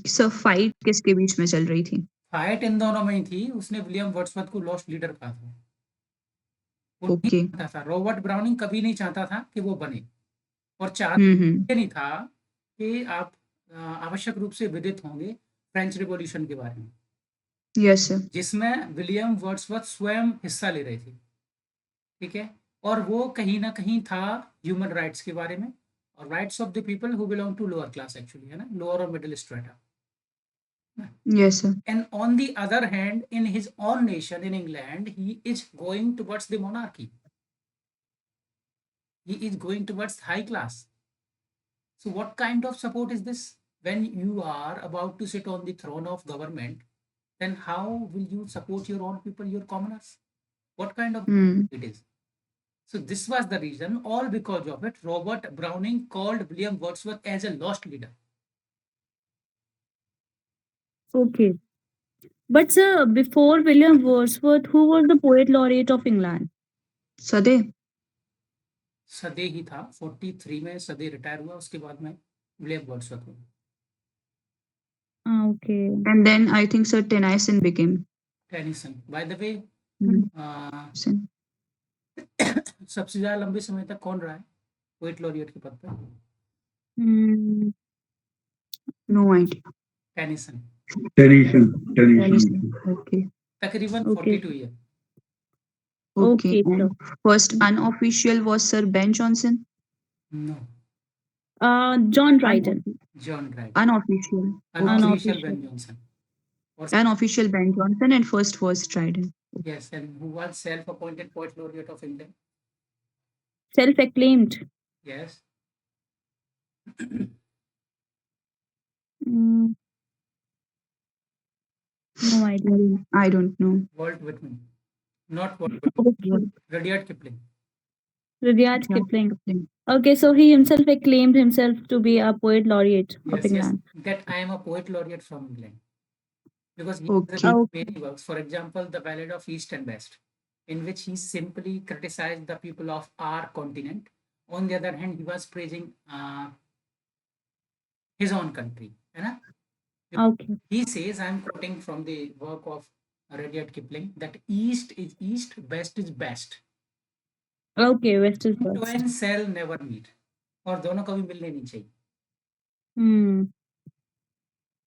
Sir fight किसके बीच में चल रही थी? फाइट इन दोनों में ही थी। उसने विलियम वर्ड्सवर्थ को लॉस्ट लीडर कहा था। वो नहीं ओके। चाहता था, रॉबर्ट ब्राउनिंग कभी नहीं चाहता था कि वो बने, और हम्म। चाहता नहीं था कि आप आवश्यक रूप से विदित होंगे फ्रेंच रिवॉल्यूशन के बारे में, यस सर। जिसमें विलियम वर्ड्सवर्थ स्वयं हिस्सा ले रहे थे। ठीक है, और वो कहीं ना कहीं था ह्यूमन राइट्स के बारे में, और rights of the people who belong to lower class, actually, है ना, लोअर और middle strata. Yes sir. And on the other hand, in his own nation, in England, he is going towards the monarchy. He is going towards high class. So what kind of support is this? When you are about to sit on the throne of government, then how will you support your own people, your commoners? What kind of hmm. it is? So this was the reason, all because of it, Robert Browning called William Wordsworth as a lost leader. Okay. But sir, before William Wordsworth, who was the poet laureate of England? सदे। सदे ही था, 43 में सदे retire हुआ, उसके बाद में William Wordsworth हुआ। Ah, okay. And then I think Sir Tennyson became. Tennyson, by the way, Tennyson. सबसे ज्यादा लंबे समय तक कौन रहा है पोएट लॉरिएट के पद पर? Hmm. No idea. Tennyson, Tennyson. Okay. तकरीबन Okay. 42 year. Okay. Okay, sir. And first unofficial was Sir Ben Jonson. No, John Dryden. John Dryden, Unofficial. Unofficial Unofficial. Ben Jonson, और Unofficial Ben Jonson and first was Dryden. Yes, and who was self appointed poet laureate of India? Self-acclaimed. Yes, Mm, no idea. I don't know. Walt Whitman, not Walt, Okay. Rudyard Kipling. Rudyard Kipling. Okay, so he himself acclaimed himself to be a poet laureate of Yes, yes, England. that I am a poet laureate from England, because he Okay. has written Okay. many works. For example, the Ballad of East and West, in which he simply criticized the people of our continent. On the other hand, he was praising his own country. है ना? Okay. He says, I am quoting from the work of Rudyard Kipling, that East is East, West is best. Okay, West is best. Twain shall never meet. और दोनों कभी मिलने नहीं चाहिए। Hmm.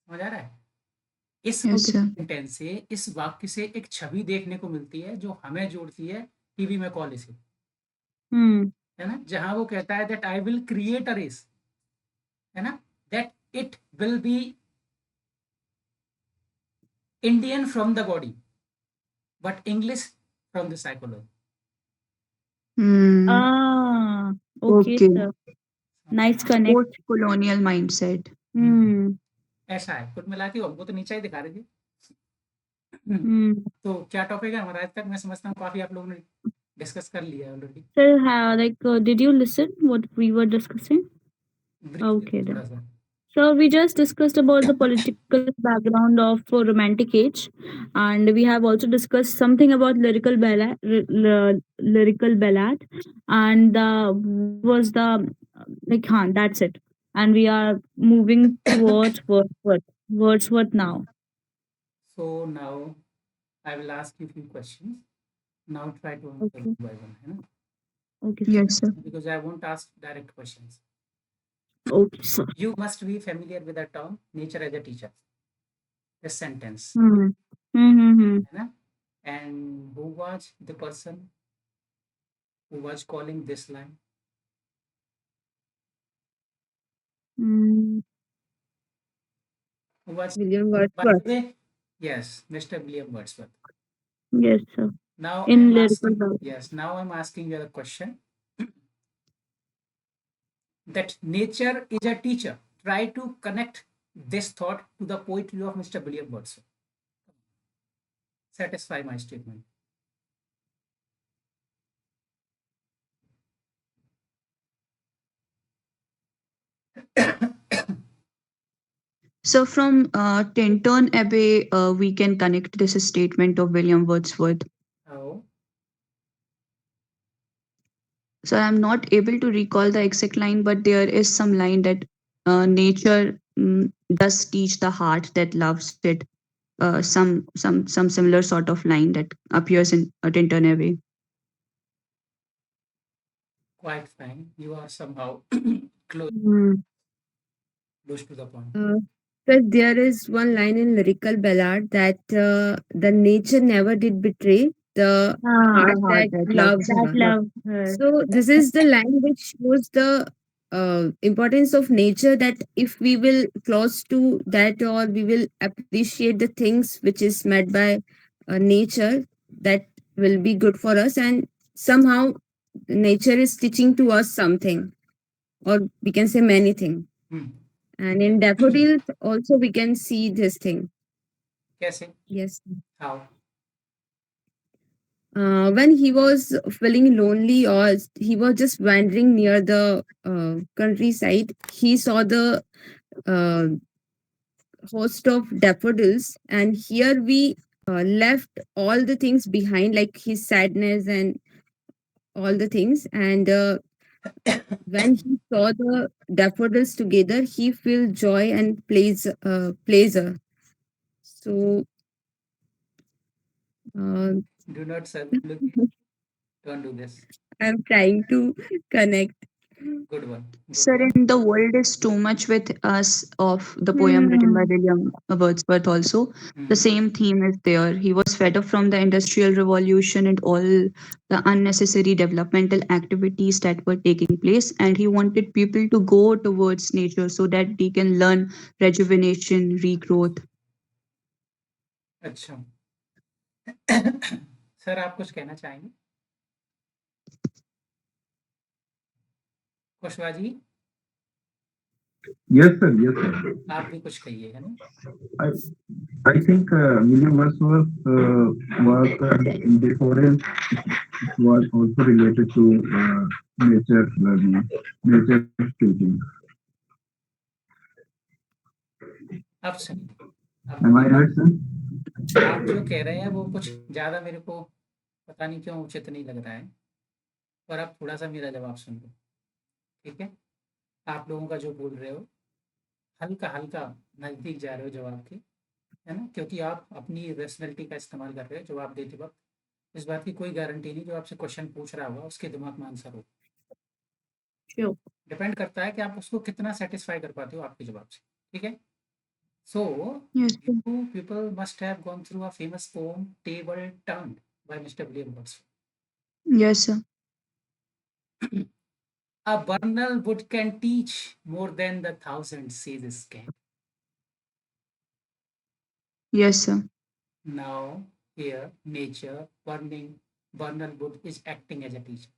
समझ आ रहा है? इस Yes, sir. सेंटेंस से, इस वाक्य से एक छवि देखने को मिलती है जो हमें जोड़ती है टीवी में कॉल से, Hmm. है ना, जहां वो कहता है that I will create a race, है ना, that it will be Indian from the body but English from the psychology. Ah, okay, Okay. sir. Nice connect. Post-colonial mindset. Hmm. ऐसा है कुल मिला के, हमको तो नीचा ही दिखा रहे थे। Hmm. तो क्या टॉपिक है हमारा आज तक? मैं समझता हूँ काफी आप लोगों ने डिस्कस कर लिया है already. Sir, did you listen what we were discussing? Okay, थोड़ा then. सा। So we just discussed about the political background of Romantic Age, and we have also discussed something about lyrical ballad, and was the like, haan, that's it. And we are moving towards Wordsworth now. So now I will ask you a few questions. Now try to answer Okay, one by one, है ना? okay, sir. Yes, sir. Because I won't ask direct questions. Okay, sir. You must be familiar with the term nature as a teacher. This sentence, Hmm. Hmm. है ना? And who was the person who was calling this line? Hmm. Who was? William By Wordsworth. the way, yes, Mr. William Wordsworth. Yes, sir. Now I In am lyrical asking, ballad. yes, now I'm asking you a question. That nature is a teacher. Try to connect this thought to the poetry of Mr. William Wordsworth. Satisfy my statement. So from Tintern Abbey, we can connect this statement of William Wordsworth. Oh, So I'm not able to recall the exact line, but there is some line that nature does teach the heart that loves it. Some similar sort of line that appears in Tintern Abbey. quite fine. You are somehow close, Hmm. close to the point. Uh, but there is one line in lyrical ballad that the nature never did betray the Ah, heart The heart that that loved loves that her. love. love her. So this is the line which shows the importance of nature, that if we will close to that, or we will appreciate the things which is made by nature, that will be good for us, and somehow nature is teaching to us something, or we can say many things. Hmm. And in daffodils also we can see this thing. कैसे? Yes. How? When he was feeling lonely, or he was just wandering near the countryside, he saw the uh, host of daffodils, and here we left all the things behind, like his sadness and all the things. And when he saw the daffodils together, he felt joy and pleasure. So uh, Do not look. Don't do this. I'm trying to connect. Good one. Good Sir, one. in The World is Too Much with Us of the poem written by Hmm. William Wordsworth also. The Hmm. same theme is there. He was fed up from the Industrial Revolution and all the unnecessary developmental activities that were taking place, and he wanted people to go towards nature so that they can learn rejuvenation, regrowth. अच्छा sir आप कुछ कहना चाहेंगे कुशवा जी Yes, sir. Yes, sir. आप भी कुछ कहिए है ना I I think William Wordsworth work before it was also related to nature learning, nature teaching. अब सुनिए अब Am I मेरी right, sir? आप जो कह रहे हैं वो कुछ ज़्यादा मेरे को पता नहीं क्यों उचित नहीं लग रहा है पर आप थोड़ा सा मेरा जवाब सुन लो ठीक है आप लोगों का जो बोल रहे हो हल्का हल्का नज़दीक जा रहे हो जवाब के है ना क्योंकि आप अपनी रेशनैलिटी का इस्तेमाल कर रहे हो जवाब देते वक्त इस बात की कोई गारंटी नहीं जो आपसे क्वेश्चन पूछ रहा होगा उसके दिमाग में आंसर हो Sure. डिपेंड करता है कि आप उसको कितना सेटिस्फाई कर पाते हो आपके जवाब से ठीक है सो Yes, sir. you people must have gone through a famous poem Table Turned by Mr. William Wordsworth. Yes, sir. A burnal wood can teach more than the thousand sages can. Yes, sir. Now, here, nature, burnal wood is acting as a teacher.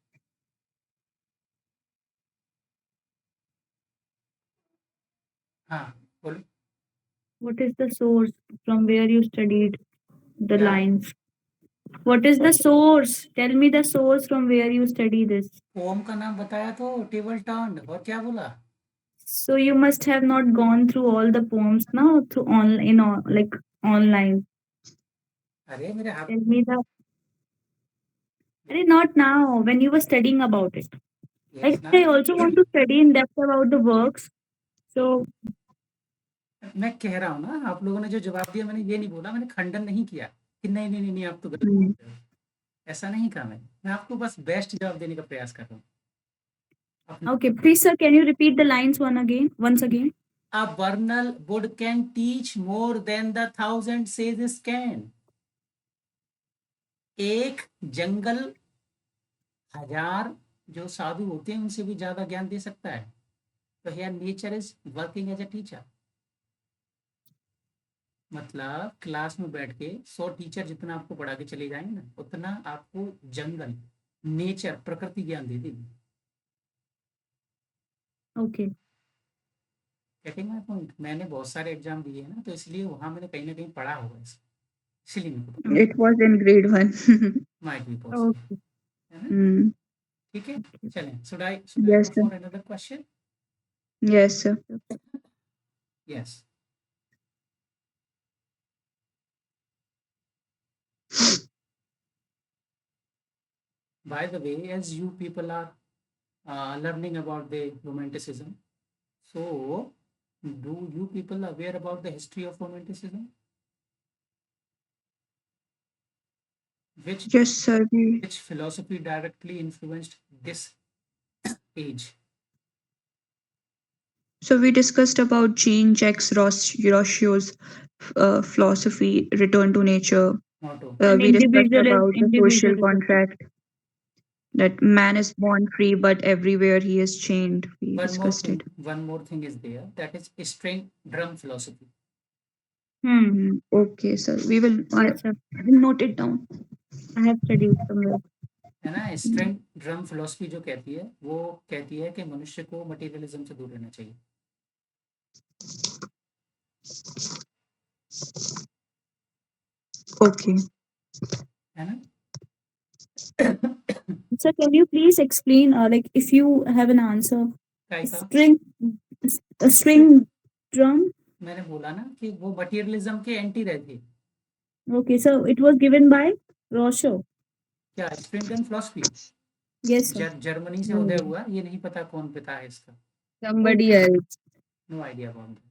हाँ बोलो What is the source from where you studied the क्या lines? What is the source? Tell me the source from where you study this. Poem का नाम बताया तो table turn और क्या बोला So you must have not gone through all the poems now through online, like online. अरे मेरे हाथ Tell me the. Not now. When you were studying about it. Yes Like ना I also want to study in depth about the works. So मैं कह रहा हूँ ना आप लोगों ने जो जवाब दिया मैंने ये नहीं बोला मैंने खंडन नहीं किया कि नहीं नहीं नहीं, नहीं आप तो गलत Hmm. बोल रहे हो ऐसा नहीं कहा मैं आपको बस बेस्ट जवाब देने का प्रयास कर रहा हूँ अपने okay, please sir, can you repeat the lines once again? A burnal wood can teach more than the thousand sages can. एक जंगल हजार जो साधु होते हैं उनसे भी ज्यादा ज्ञान दे सकता है तो here nature is working as a teacher मतलब क्लास में बैठ के 100 टीचर जितना आपको पढ़ा के चले जाएंगे ना उतना आपको जंगल नेचर प्रकृति ज्ञान दे देगी Okay. गेटिंग माय पॉइंट मैंने बहुत सारे एग्जाम दिए हैं ना तो इसलिए वहां मैंने कहीं ना कहीं पढ़ा होगा इसलिए मेरे को पता It was in grade one. Might be possible Okay. है ना Hmm. ठीक है चलें should I Yes, go sir. for another question Yes, sir. yes By the way, as you people are learning about the romanticism, so do you people aware about the history of romanticism? Which Yes, sir. which philosophy directly influenced this age? So we discussed about Jean-Jacques Rousseau's philosophy, Return to Nature. Motto. And We discussed individualism, about the social individualism. contract, that man is born free, but everywhere he is chained. We One more discussed it. thing, one more thing is there. That is string drum philosophy. Hmm. Okay, sir. Yes, sir. I will note it down. I have studied somewhere. है ना, string drum philosophy जो कहती है वो कहती है कि मनुष्य को मटेरियलिज्म से दूर रहना चाहिए. Okay. है ना. So can you please explain, like, if you have an answer, काय का string, a string drum? मैंने बोला ना कि वो मटेरियलिज्म के एंटी रहती है. Okay, so it was given by Rousseau. क्या string drum philosophy Yes, sir. Germany से उदय No, हुआ. ये नहीं पता कौन पिता है इसका. somebody else. No idea about that.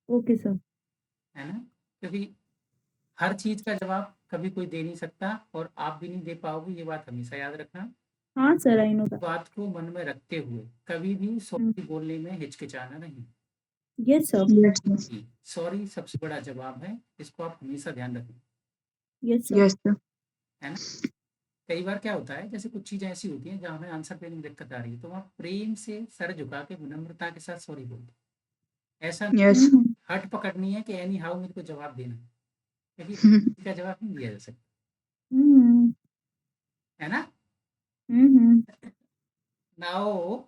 Okay, sir. है ना, क्योंकि हर चीज का जवाब कभी कोई दे नहीं सकता और आप भी नहीं दे पाओगे. ये बात हमेशा याद रखना. हाँ सर, I know that. बात को मन में रखते हुए कभी भी सॉरी बोलने में हिचकिचाना नहीं. Yes, sir. Yes, sir. Sorry सबसे बड़ा जवाब है. इसको आप हमेशा ध्यान रखें. Yes, sir. Yes, sir. है ना. कई बार क्या होता है, जैसे कुछ चीजें ऐसी होती हैं जहाँ हमें आंसर देने में दिक्कत आ रही है, तो वहाँ प्रेम से सर झुका के विनम्रता के साथ सॉरी बोलते. ऐसा नहीं Yes. Mhm. हट पकड़नी है कि एनी हाउ मेरे को जवाब देना है, क्योंकि इसका जवाब नहीं दिया जा सकता. Mhm. है ना. Mhm. Now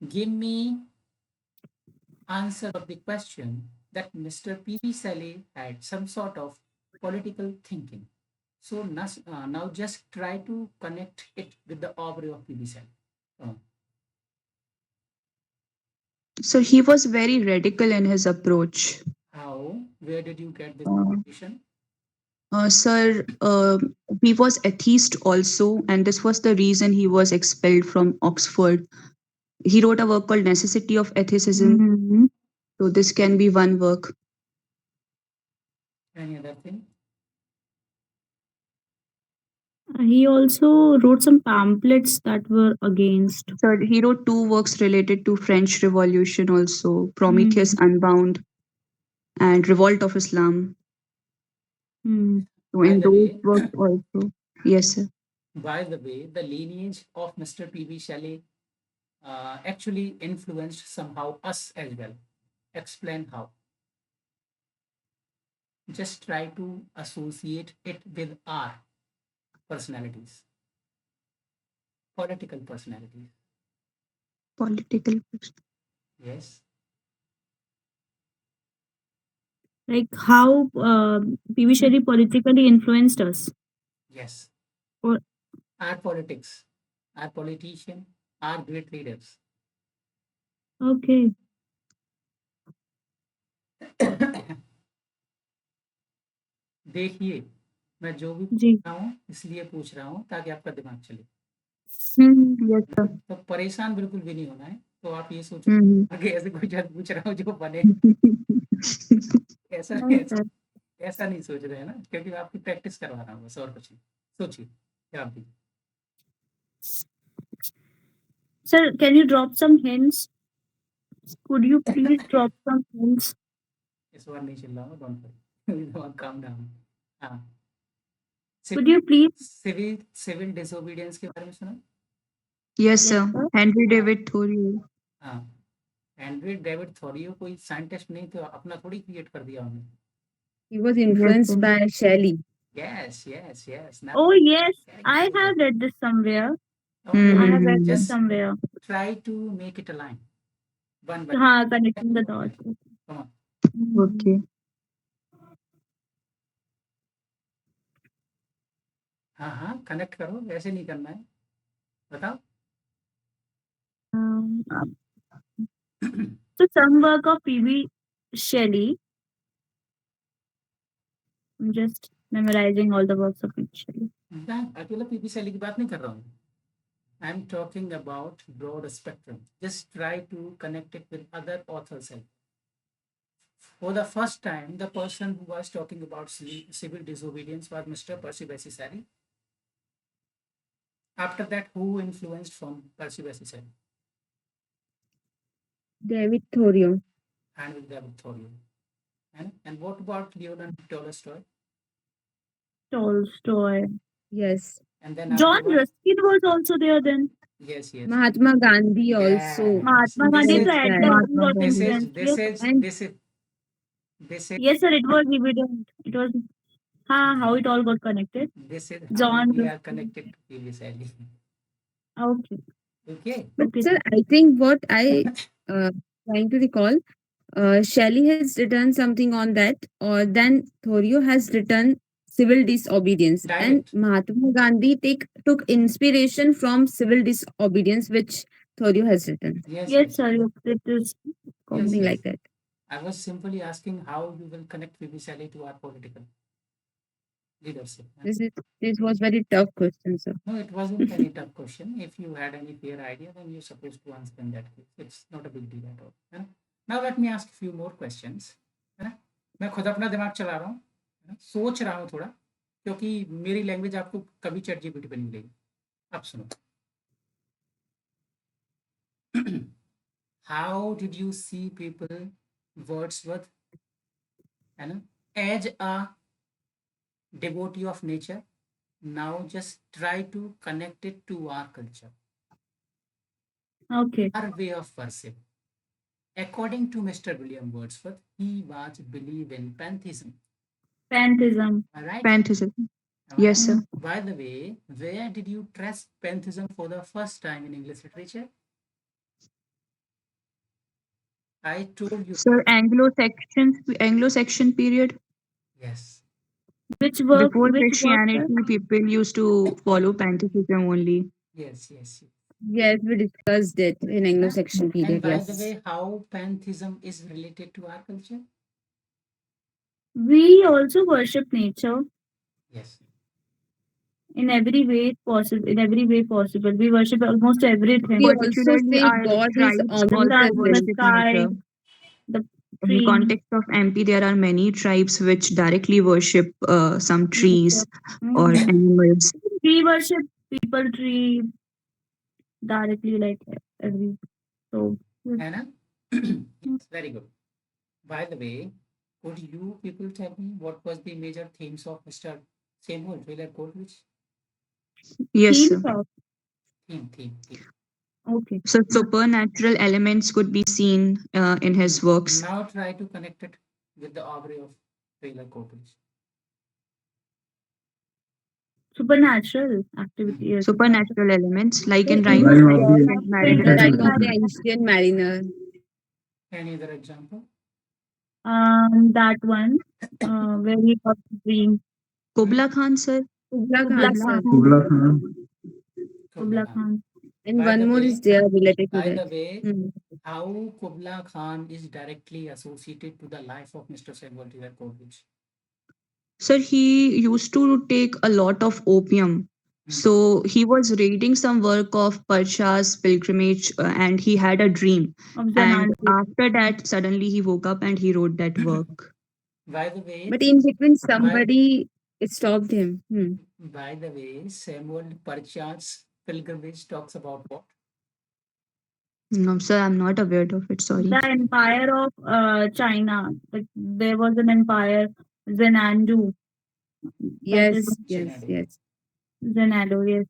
give me answer of the question that Mr. P.V. Shelley had some sort of political thinking. So now just try to connect it with the aubrey of P.V. Shelley. So he was very radical in his approach. How? Where did you get this Uh, information? Sir, he was atheist also, and this was the reason he was expelled from Oxford. He wrote a work called Necessity of Atheism. Mhm. So this can be one work. Any other thing? He also wrote some pamphlets that were against. So he wrote two works related to French Revolution also, Prometheus Mm. Unbound and Revolt of Islam. Mm. So By in the those way, works also, yes, sir. by the way, the lineage of Mr. P.V. Shelley actually influenced somehow us as well. Explain how. Just try to associate it with our personalities, political personalities. Political. Yes. Like how P.V. Shelley politically influenced us. Yes. Or Our politics, our politician, our great leaders. okay. देखिए, मैं जो भी जी. पूछ रहा हूँ इसलिए पूछ रहा हूँ ताकि आपका दिमाग चले. हम्म. Yes, sir. तो परेशान बिल्कुल भी नहीं होना है. तो आप ये सोचो Mhm. आगे ऐसे कोई जज पूछ रहा हूँ जो बने. ऐसा नहीं ऐसा सर. ऐसा नहीं सोच रहे हैं ना, क्योंकि मैं आपकी प्रैक्टिस करवा रहा हूँ बस, और कुछ नहीं. सोचिए क्या आप भी. Sir, can you drop some hints? Could you please drop some hints? इस बार नहीं चिल्ला हूँ. Don't worry. Calm down. हाँ. Could you please? Civil disobedience के बारे में सुना. Yes, Yes, sir. sir. Henry हाँ. David Thoreau. हाँ. हेनरी डेविड थॉरियो कोई साइंटिस्ट नहीं, तो अपना थोड़ी क्रिएट कर दिया हमने. He was Yes, influenced sir. by Shelley. Yes, yes, yes. Now, Oh yes, very I good. have read this somewhere. Okay, I have read Mhm. this just somewhere. try to make it align. One by हाँ, connecting the one. dots. Come on. Okay. हाँ हाँ, connect करो. ऐसे नहीं करना है. बताओ. Um, so some work of P.V. Shelley. I'm just memorizing all the works of Pete Shelley. मैं अकेला पीपी शैली की बात नहीं कर रहा हूँ. I'm talking about broad spectrum. Just try to connect it with other authors. For the first time, the person who was talking about civil disobedience was Mr. Percy Bysshe Shelley. After that, who influenced from Percy Bysshe Shelley? David Thoreau. And with David Thoreau. And what about Leonid Tolstoy? Tolstoy. Yes. And then John afterward, Ruskin was also there then. yes. Mahatma Gandhi also. Yes. Mahatma This Gandhi is so at that Mahatma got this Gandhi. is influence. this Yes, is And this is yes, sir. It was evident. It was how it all got connected. this is how John we are Ruskin. connected to P.V. Shelley. Okay. Okay. but Okay. sir, I think what I trying to recall, Shelley has written something on that, or then Thoreau has written civil disobedience, and Direct. Mahatma Gandhi took inspiration from civil disobedience, which Thoreau has written, Yes, Yes, yes. sir. It is. something yes. like that. I was simply asking how you will connect P.V. Shelley to our political leadership. This was very tough question, sir. No, it wasn't any tough question. If you had any clear idea, then you're supposed to answer in that case. It's not a big deal at all. है ना? Now let me ask a few more questions. है ना? मैं खुद अपना दिमाग चला रहा हूँ, है ना? सोच रहा हूँ थोड़ा, क्योंकि मेरी लैंग्वेज आपको कभी चैट जीपीटी पे नहीं मिलेगी. अब सुनो. How did you see people Wordsworth, है ना, as a devotee of nature? Now just try to connect it to our culture, Okay. our way of worship. According to Mr. William Wordsworth, he was believe in pantheism. Pantheism. All right. Pantheism. Am I Yes, right? sir. By the way, where did you trace pantheism for the first time in English literature? I told you. Sir, Anglo-Saxon period. Yes. Which work? Before Which work, sir? Christianity, people used to follow pantheism only. Yes. Yes. Yes, we discussed it in Anglo-Saxon And period. by Yes. the way, how pantheism is related to our culture? We also worship nature Yes. in every way possible. In every way possible, we worship almost everything. We also Particularly, say our God is tribes The also sun, the omnipresent. worship sky, nature. the In the tree, context of MP, there are many tribes which directly worship some trees nature. or Mhm. animals. We worship people, tree directly, like every. So yes. Anna? Yes, very good. By the way, could you people tell me what was the major themes of Mr. Samuel Taylor Coleridge? Yes, Theme sir. song. Theme. Okay. So supernatural elements could be seen in his works. Now try to connect it with the aubrey of Taylor Coleridge. Supernatural activity. Yes. Supernatural elements, like in In Rime the of Rime the of the Ancient Painted the Mariner. rhyme Ancient of the Mariner. ancient mariner. Any other example? That one. Where he got the dream. Kubla Khan, sir. Kubla Kubla Khan, sir. Khan. Kubla Khan. Kubla Khan. And By one the more way, is there related to by the that. way, Hmm. how Kubla Khan is directly associated to the life of Mr. Samuel Taylor Coleridge? Sir, he used to take a lot of opium. So he was reading some work of Parcha's pilgrimage and he had a dream. Of And Zenanthi. after that, suddenly he woke up and he wrote that work. By the way, But in between, somebody stopped him. Hmm. by the way, Samuel Parcha's pilgrimage talks about what? No, sir, I'm not aware of it. Sorry. The empire of China. Like there was an empire, Zenandu. That is Yes, yes, Xanadu. yes. Zenado. Yes.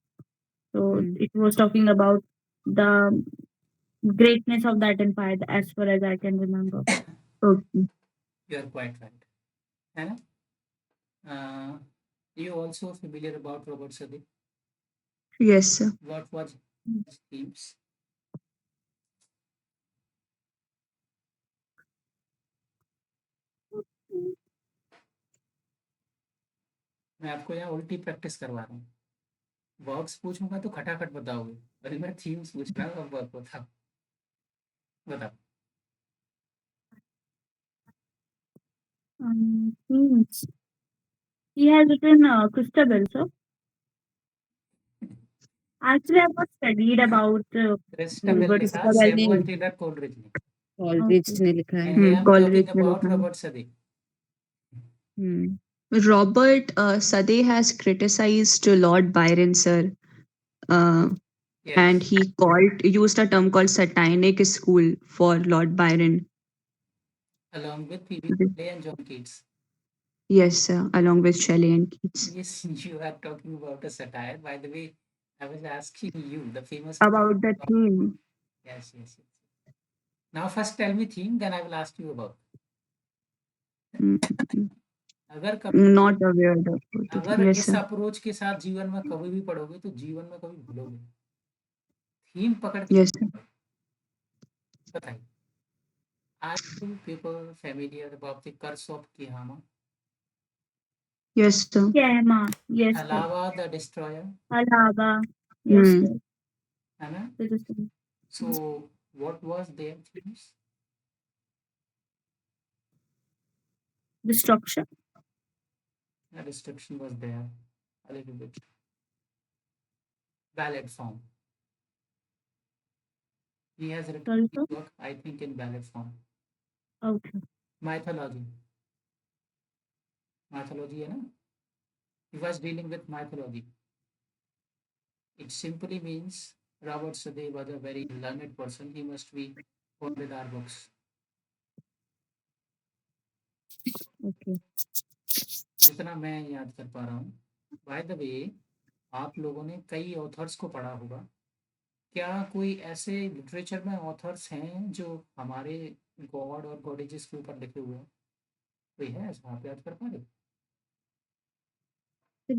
So Hmm. it was talking about the greatness of that empire, as far as I can remember. Okay. You are quite right. Hannah? You also familiar about Robert Sadiq? Yes, sir. What was his themes? मैं आपको यहाँ उल्टी practice करवा रहा हूँ. Works पूछूंगा तो खटाखट बताओगे, और मैं थीम्स पूछ रहा हूँ, अब वर्क बताओ. बताओ. Themes. He has written Christabel, so actually I was studied about Christabel Robert लिखा, क्रिस्टोफर ने सैमुअल टेलर कोलरिज ने, कॉलरिज Okay. ने लिखा है। and I am Coleridge talking ने about लिखा है. Robert Sade. Hmm Robert Sade has criticized Lord Byron, sir, uh, and Yes, he used a term called satanic school for Lord Byron. along with Phoebe Shelley and John Keats. Yes, sir, along with Shelley and Keats. Yes, you are talking about a satire. By the way, I was asking you the famous. About the theme. Yes, yes, yes. Now, first tell me theme, then I will ask you about. Mm, अगर कभी Not aware of it. अगर Yes, इस sir. Approach के साथ जीवन में कभी भी पढ़ोगे तो जीवन में कभी भूलोगे नहीं। थीम पकड़ के Yes, sir. बताइए। Are you people familiar about the curse of Kihama? Yes, sir. Kema. Yes, sir. Alava the destroyer, Alaba. Yes, Hmm. sir. है ना? That is the- So what was their themes? Destruction. The destruction was there a little bit. Ballad form. He has written Sorry, his sir. work, I think, in ballad form. Okay. Mythology. Mythology है ना? He was dealing with mythology. It simply means Robert Sade was a very learned person. He must be fond with our books. Okay जितना मैं याद कर पा रहा हूँ. By the way, आप लोगों ने कई ऑथर्स को पढ़ा होगा. क्या कोई ऐसे लिटरेचर में ऑथर्स हैं जो हमारे गॉड और गॉडेजेस के ऊपर लिखे हुए हैं? कोई है ऐसा आप याद कर पा रहे हो?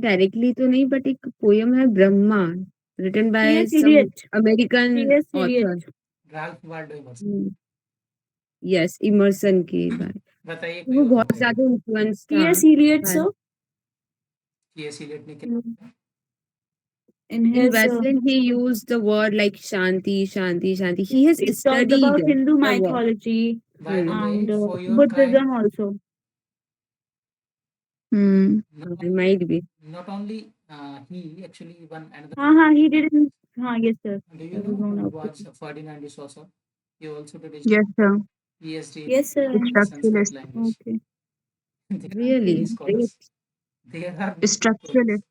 डायरेक्टली तो नहीं बट एक पोयम है Brahma written by T.S. Some Eliot. American T.S. Author Eliot. Ralph Waldo Emerson. Yes Emerson के बारे बताइए कोई वो और बहुत बताइए. ज्यादा इन्फ्लुएंस था T.S. Eliot, sir. T.S.. Elliot ने क्या In किया? in in his western he used the word like shanti shanti shanti he has he talked studied about Hindu the word mythology By the and way, for your kind, Buddhism also. Hmm. not it only, might be not only he actually one another. He didn't. Yes, sir. Do you I was know known who out. was Ferdinand de Sosa? He also did his Yes, sir. PhD Yes, sir. in Sanskrit Structuralist. language. Okay. There are really many great scholars. There are many scholars. Structuralist.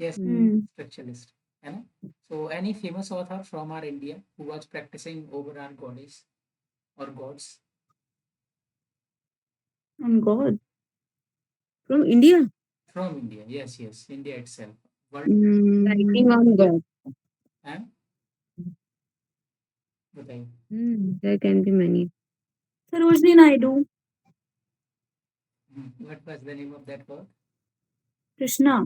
Yes, Hmm. structuralist. है ना? So any famous author from our India who was practicing over our goddess or gods? On God. from India From India. Yes, yes, India itself. World writing Hmm. on God and बताइए. there can be many Sarojini Naidu. What was the name of that word? Krishna.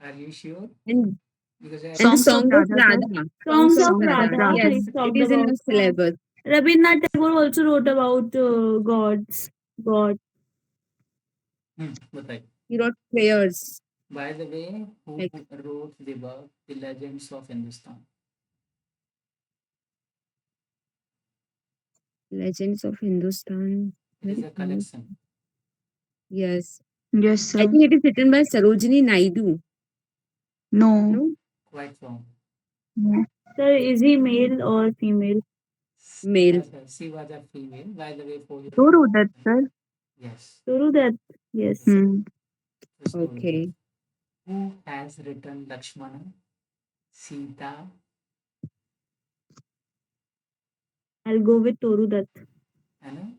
Are you sure? and Because I and the Songs of song of Radha, sir. Radha Songs of Songs of Radha. Radha. He yes it talked is in about. the syllabus Rabindranath Tagore also wrote about gods. God. बताइए. he wrote prayers By the way, who like wrote the book The Legends of Hindustan? legends of Hindustan It is a collection. yes Yes, I sir. think it is written by Sarojini Naidu No. no Quite wrong. No. Sir, is he male or female? male She was a female. By the way, for your Who wrote that, sir? yes, Guru Dutt. Yes. Hmm. just know that. okay Who has written Lakshmana, Sita, I'll go with Toru Dutt. and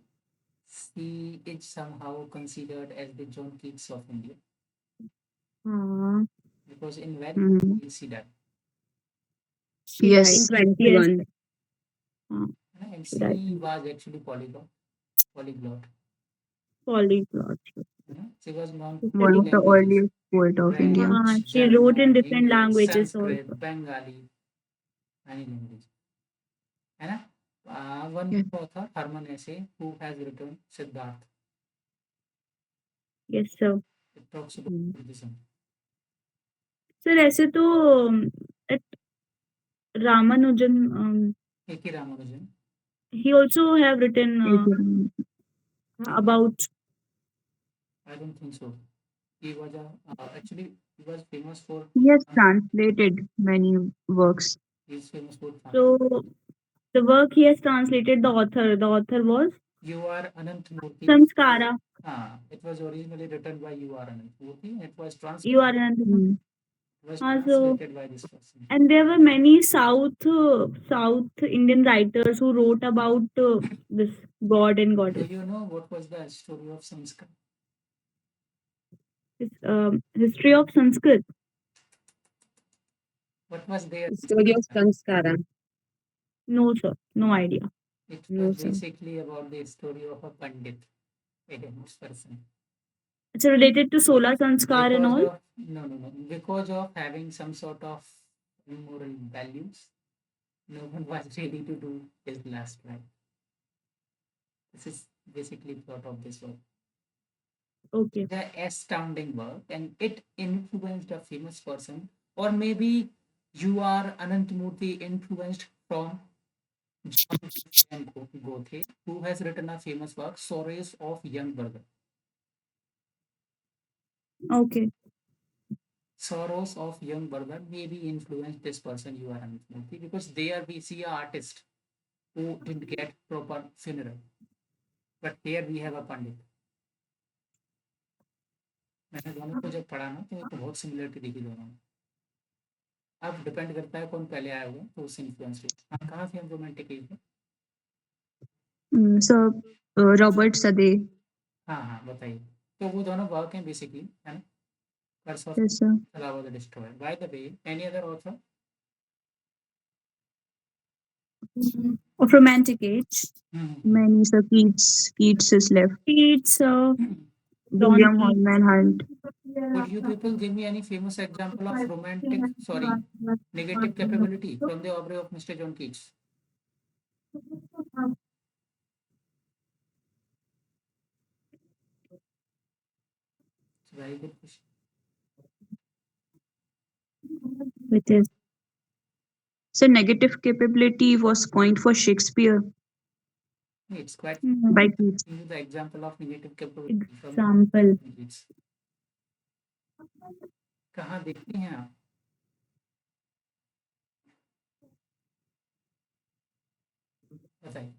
she is somehow considered as the John Keats of India Ah, because in very Hmm. she died. she died in Yes. 21 ah, And she died. she was actually polyglot. Polyglot. She was known She's for One many of pretty. the languages: earliest poet of India. French, She wrote in German, different English, languages also. Sanskrit, Bengali, many languages. है ना? One Yes. author, Herman Hesse, who has written Siddharth. Yes, sir. It talks about Hmm. Buddhism. Sir, ऐसे तो at Ramanujan, A.K. Ramanujan. he also have written Yes, sir. about I don't think so. He was a actually he was famous for He has uh, translated many works. he's famous for So the work he has translated, the author was You are Anant Murthy. Samskara. It was originally written by You are Anant Murthy. You are an Mm. so translated by this person. and there were many South Indian writers who wrote about this god and Do goddess. you know what was the story of Sanskrit? This, history of Sanskrit. What was their Story of Samskara. No, sir. No idea. It No, was sir. basically about the story of a Pandit, a famous person. It's related to solar sanskar and Because all. of no, because of having some sort of immoral values, no one was ready to do his last right. This is basically plot of this work. Okay. The astounding work, and it influenced a famous person, or maybe you are Anantmurti influenced from John Goethe, who has written a famous work, Sorrows of Young Brother. Okay. Sorrows of Young Brother maybe influenced this person you are Anantmurti, because there we see an artist who didn't get proper funeral, but here we have a Pandit. मैंने दोनों को जब पढ़ा ना तो मेरे को बहुत सिमिलरिटी दिखी दोनों में। अब डिपेंड करता है कौन पहले आया हुआ तो उससे इन्फ्लुएंस हुआ। हाँ, कहाँ से हम रोमांटिक एज में? So, Robert Sade. हाँ हाँ, बताइए। तो वो दोनों वर्क हैं बेसिकली, है ना? Curse of Yes, sir. Salava the Destroyer. By the way, any other author? Of romantic age. Hmm. Many, sir. Keats is left. It's John William Keats. Holman Hunt. Could you people give me any famous example of negative capability from the obra of Mr. John Keats? It's a very good question. Which is So, negative capability was coined for Shakespeare It's quite by Keats. give you the example of negative capability from example. Keats. कहाँ देखती हैं आप? बताइए।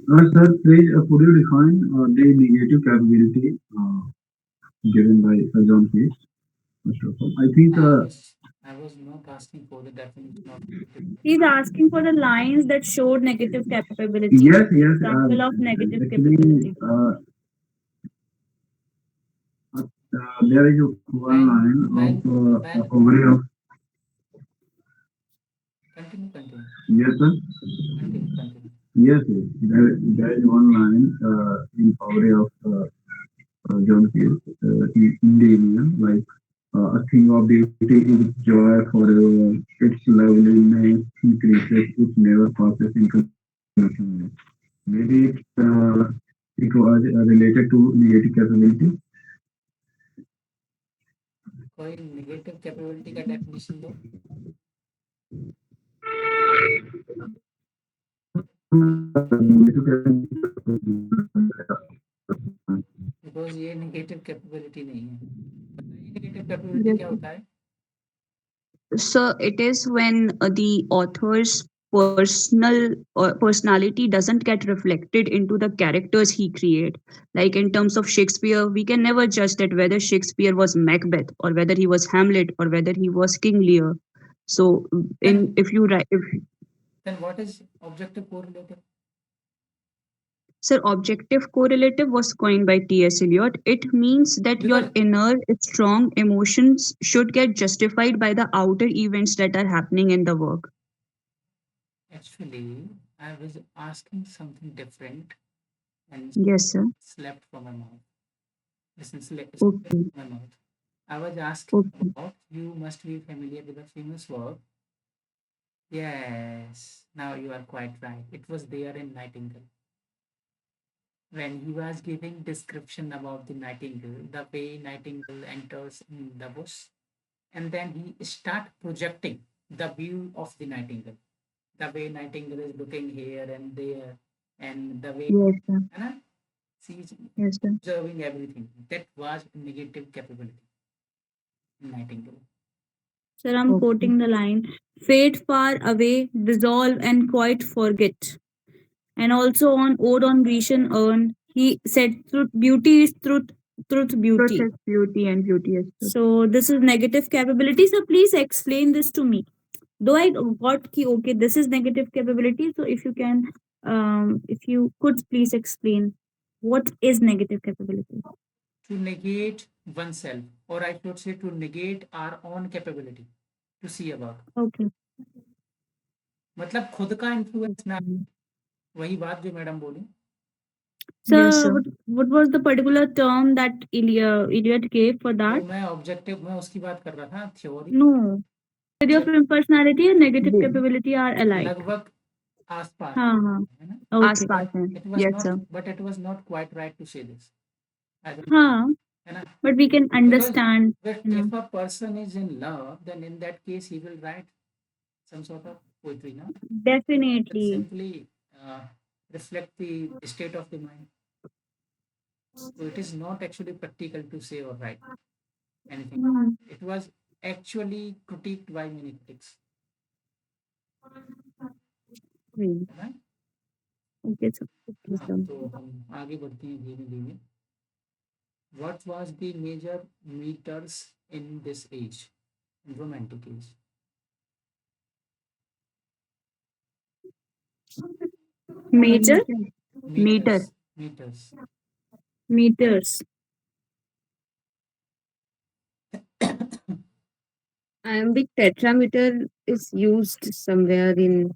Sir, please could you define the negative capability given by John Cage? First of all, I think I was not asking for the definition of negative He's asking for the lines that showed negative capability. yes, Example of negative actually, capability. there is one line of overview of Continue. yes, sir. Continue. Yes, there is one line in Power of John Cage in the Indian, like a thing of beauty is joy forever. Its loveliness increases, it never passes into nothingness. Maybe it was related to negative capability. कोई negative capability का definition दो। Because ये negative capability नहीं है। बताइए negative capability Yes. क्या होता है? So, it is when the author's personality doesn't get reflected into the characters he create. Like in terms of Shakespeare, we can never judge that whether Shakespeare was Macbeth or whether he was Hamlet or whether he was King Lear. So, in if you write, if Then what is objective correlative? Sir, objective correlative was coined by T.S. Eliot. It means that your Because inner strong emotions should get justified by the outer events that are happening in the work. actually I was asking something different and Yes, sir. slept from my mouth. Listen, slept Okay. from my mouth. I was asking Okay. about, you must be familiar with a famous work. Yes, now you are quite right. It was there in Nightingale. When he was giving description about the nightingale, the way nightingale enters in the bush, and then he start projecting the view of the nightingale, the way nightingale is looking here and there, and the way, Yes, sir. है ना, she is Yes, sir. observing everything. That was negative capability in nightingale. Sir, I'm Okay. quoting the line, fade far away, dissolve and quite forget. And also on Ode on Grecian Urn, he said, truth, beauty is truth, truth, beauty. Truth is beauty and beauty is truth. So this is negative capability. So please explain this to me. Though I got ki okay, this is negative capability. So if you can, if you could please explain what is negative capability. To negate oneself, or I should say to negate our own capability to see about. Okay. मतलब खुद का influence ना, वही बात जो madam बोली. So Yes, sir. what was the particular term that Eliot gave for तो that? मैं ऑब्जेक्टिव में उसकी बात कर रहा था, theory No. Theory of impersonality and negative They capability are alike. लगभग आसपास हाँ. है ना. Okay. आसपास हैं. It was Yes, not, sir. but it was not quite right to say this. I don't, हाँ. है ना. But we can Because understand. but You know. if a person is in love, then in that case he will write some sort of poetry, no? That Definitely. simply reflect the state of the mind. So it is not actually practical to say or write anything. Hmm. It was actually critiqued by many critics. Hmm. है ना. Okay, sir. Okay, हाँ, sir. तो हम आगे बढ़ते हैं धीमे धीमे. What was the major meters in this age, in romantic age? Major Meter. Meters. meters. Iambic tetrameter is used somewhere in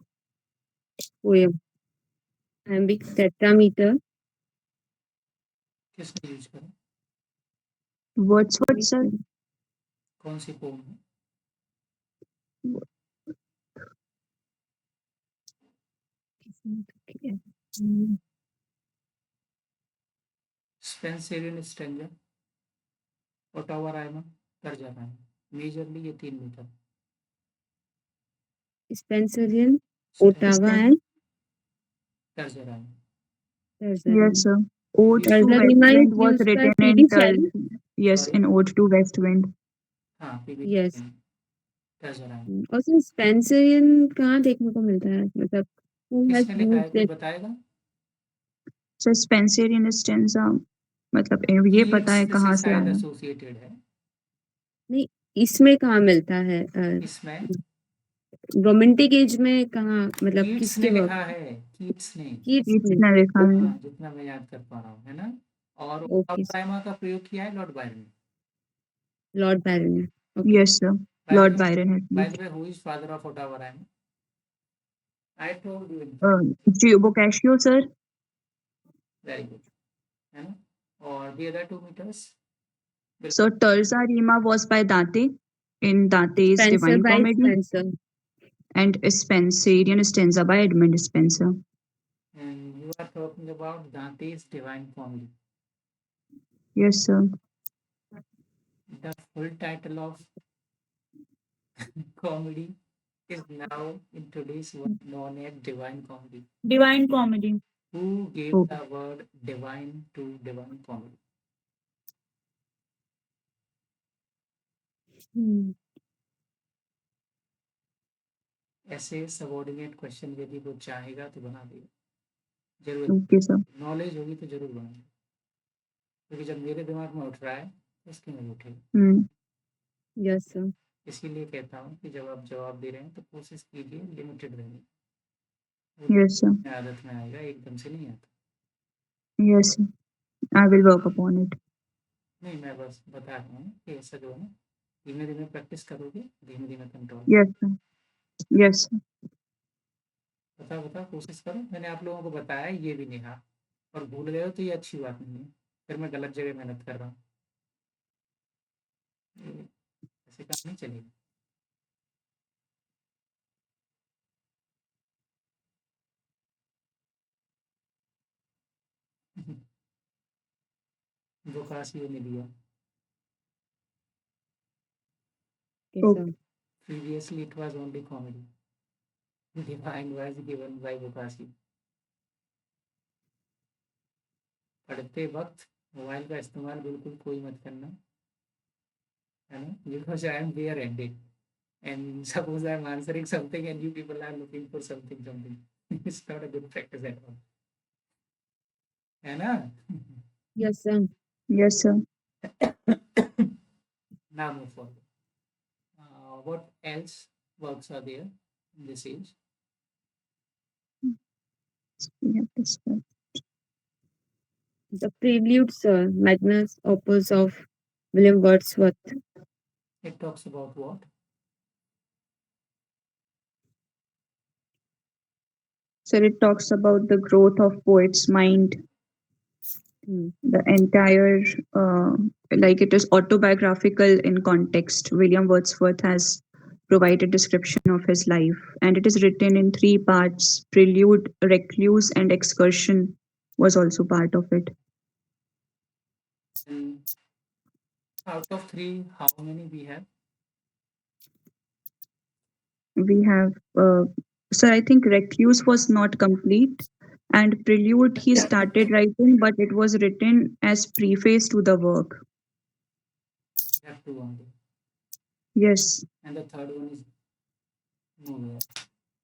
poem. Iambic tetrameter. किसने यूज करा, Wordsworth, sir. कौन सी पोम में? Hmm. Spenserian stanza, ottava rima, terza rima. Majorly ये 3 metre. Spencerian, Ottawa, and terza rima. Terzarin. Yes, sir. Ode to Terzarima West is Wind was used by written P.D. in Shelley. Yes, Sorry? in Ode to West Wind. हाँ, P. Yes. Terza rima. Also, Spencerian कहाँ देखने को मिलता है? मतलब who has किसने लिखा है, used कोई it? बताएगा? सर स्पेंसरियन स्टेंजा मतलब ये पता है कीट्स कहाँ से से शायद आया. एसोसिएटेड है. नहीं, इसमें कहाँ मिलता है? इसमें रोमांटिक एज में कहाँ, मतलब कीट्स किसके ने वर्क? लिखा है, कीट्स ने. कीट्स किड्स ने. ने लिखा है. हाँ, जितना मैं याद कर पा रहा हूँ, है ना. और ओके, ओटावा रायमन का प्रयोग किया है लॉर्ड बायरन ने. लॉर्ड बैरन ने. Okay. Yes, sir. By the Lord way, Byron had by used. the way, who is father of Ottawa Raymond? I told you. Boccaccio, sir. Very good. है ना. और the other 2 meters. So Terza Rima was by Dante in Dante's Spencer Divine by Comedy, Spencer. and Spenserian stanza by Edmund Spenser. And you are talking about Dante's Divine Comedy. Yes, sir. The full title of comedy is now in today's world known as Divine Comedy. Divine comedy. Who gave Oh. the word divine to Divine Comedy? Hmm. ऐसे subordinate question यदि वो चाहेगा तो बना देगा. जरूर Okay, sir. Knowledge होगी तो जरूर बनाएगा. क्योंकि जब मेरे दिमाग में उठ रहा है तो इसके में उठेगा. Hmm. Yes, sir. इसीलिए कहता हूँ कि जब आप जवाब दे रहे हैं तो कोशिश कीजिए लिमिटेड रहने. Yes, sir. आदत में आएगा, एकदम से नहीं आता. Yes, sir. I will work upon it. नहीं, मैं बस बता रहा हूँ कि ऐसा जो है ना, धीमे धीमे प्रैक्टिस करोगे, धीमे धीमे control. Yes, sir. Yes, sir. बता कोशिश करो. मैंने आप लोगों को बताया ये भी नहीं था, और भूल गए हो तो ये अच्छी बात नहीं है. फिर मैं गलत जगह मेहनत कर रहा हूँ. ऐसे काम नहीं चलेगा. बोकासियो ने दिया. Okay, Oh. sir. Previously, it was only comedy. Divine was given by Bukasi. पढ़ते वक्त मोबाइल का इस्तेमाल बिल्कुल कोई मत करना, है ना? Because I am bare handed. And suppose I am answering something and you people are looking for something. It's not a good practice at all. है ना? Yes, sir. Yes, sir. Now move forward. What else works are there in this age? We have discussed. The preludes, Magnus Opus of William Wordsworth. It talks about what? So it talks about the growth of poet's mind, Hmm. the entire, like it is autobiographical in context. William Wordsworth has provided description of his life, and it is written in three parts: prelude, recluse, and excursion was also part of it. And out of three, how many we have? We have, so I think recluse was not complete, and prelude he started writing, but it was written as preface to the work. We have two only. Yes, And the third one is nowhere.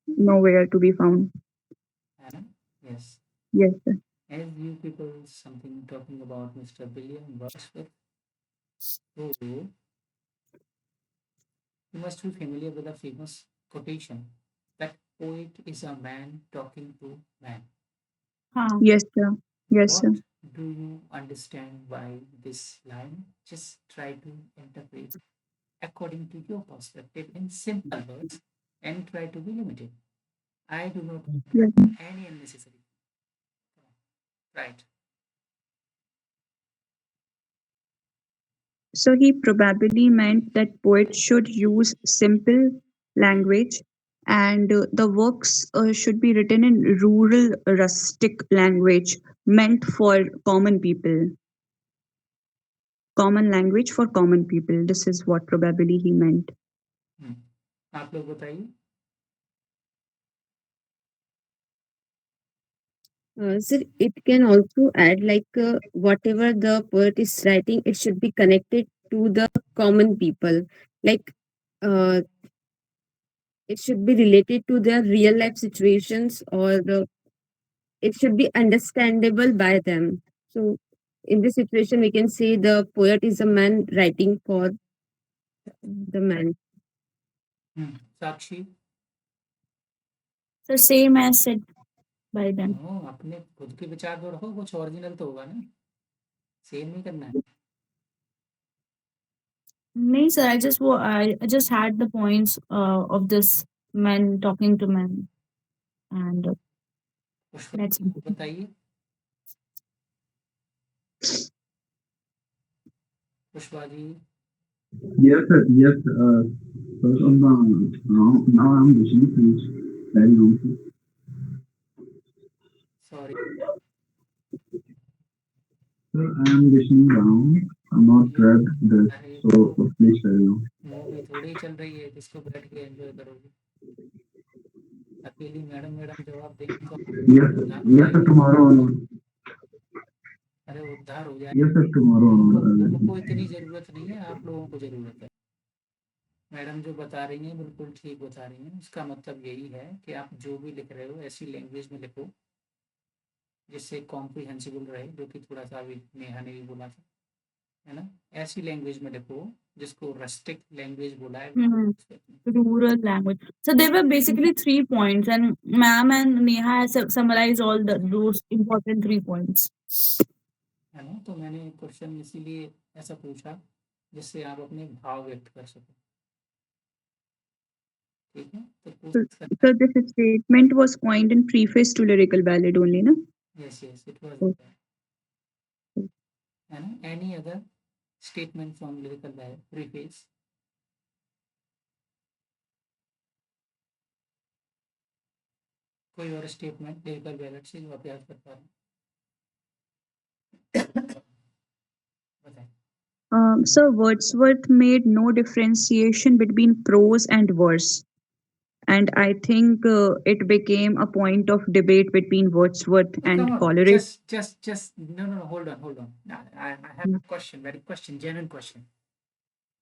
nowhere to be found. Anna? Yes. Yes, sir. As you people something talking about Mr. William Wordsworth, so you must be familiar with a famous quotation that poet is a man talking to man. हाँ Yes, sir. Yes, sir. What do you understand by this line? Just try to interpret according to your perspective in simple words and try to be limited. I do not Yes. want any unnecessary. Right. So he probably meant that poets should use simple language, and the works should be written in rural, rustic language meant for common people. Common language for common people. This is what probably he meant. आप लोग बताइए. Sir, it can also add like whatever the poet is writing, it should be connected to the common people. Like uh, it should be related to their real life situations, or it should be understandable by them. So, in this situation, we can say the poet is a man writing for the man. Sakshi. so same as said by them. अपने खुद के विचार तो रखो, कुछ original तो होगा ना, सेम नहीं करना है. नहीं sir, I just had the points of this men talking to men, and Pushpa that's जी, बताइए. Pushpa ji. Yes, sir. Yes. First on the now I'm listening to this very long. Sorry. Sir, I am listening down. I'm not read this, अरे so please carry on. Movie थोड़ी चल रही है जिसको बैठ के enjoy करोगे. अकेली मैडम जवाब देंगी तो Yes, sir. उद्धार हो Yes, sir. जाएगी. Tomorrow onward. अरे उद्धार हो जाएगी. Yes, sir. Tomorrow onward. उनको इतनी जरूरत नहीं है, आप लोगों को जरूरत है. मैडम जो बता रही हैं बिल्कुल ठीक बता रही हैं. उसका मतलब यही है कि आप जो भी लिख रहे हो ऐसी लैंग्वेज में लिखो जिससे कॉम्प्रिहेंसिबल रहे, जो कि थोड़ा सा अभी नेहा ने भी बोला था, है ना. ऐसी लैंग्वेज में लिखो जिसको रस्टिक लैंग्वेज बोला है. rural language. So there were basically 3 points, and ma'am and Neha has summarized all those important 3 points. है ना. तो मैंने क्वेश्चन इसीलिए ऐसा पूछा जिससे आप अपने भाव व्यक्त कर सको. ठीक है. तो So, पूछ सकते. so this statement was coined in preface to lyrical ballad only, no? Yes yes it was. Oh. है ना. Any other statement from lyrical preface. कोई और स्टेटमेंट लिरिकल बैलेट से जो आप याद कर पा रहे हैं. बताएं. So Wordsworth made no differentiation between prose and verse, and I think it became a point of debate between Wordsworth Oh, come and on, Coleridge. no, hold on. I have Yeah. a question, very question, genuine question.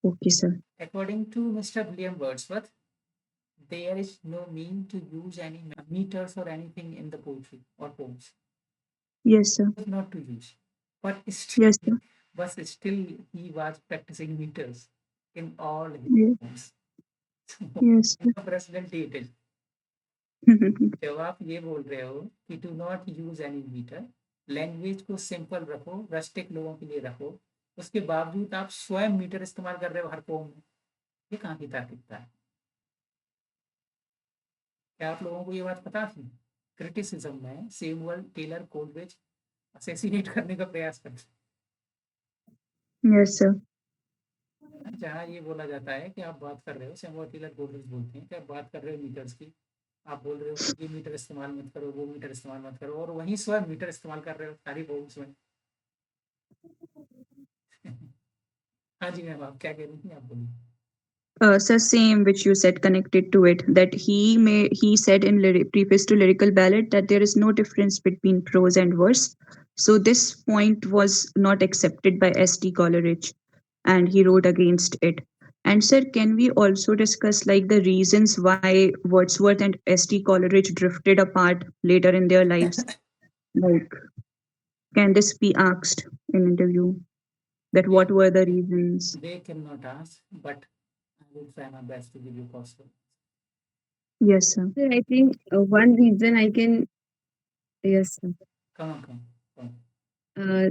Okay, sir. According to Mr. William Wordsworth, there is no mean to use any meters or anything in the poetry or poems. Yes, sir. Not to use, but Yes, sir. still he was practicing meters in all his Ye- poems. So, Yes, sir. personal detail. जब आप ये बोल रहे हो कि do not use any metre, language को simple रखो, rustic लोगों के लिए रखो, उसके बावजूद आप स्वयं मीटर इस्तेमाल कर रहे हो हर पोम में, ये कहाँ की तार्किकता है? क्या आप लोगों को ये बात पता थी? क्रिटिसिज्म में सैमुअल टेलर कोलरिज असैसिनेट करने का प्रयास करते Yes, sir. हैं, जहाँ ये बोला जाता है कि आप बात कर रहे हो, सैमुअल टेलर कोलरिज बोलते हैं कि आप बात कर रहे हो मीटर्स की, आप बोल रहे हो कि ये मीटर इस्तेमाल मत करो, वो मीटर इस्तेमाल मत करो, और वहीं स्वयं मीटर इस्तेमाल कर रहे हो सारी पोम्स में। हाँ जी मैम, आप क्या कह रही थी, आप बोलिए। So same which you said connected to it, that he said in preface to lyrical ballad that there is no difference between prose and verse. So this point was not accepted by S.T. Coleridge, and he wrote against it. And sir, can we also discuss like the reasons why Wordsworth and S.T. Coleridge drifted apart later in their lives? Like, can this be asked in interview? That They, what were the reasons? they cannot ask, but I will try my best to give you possible. Yes, sir. Sir, I think one reason I can, yes, sir. Come on. Uh,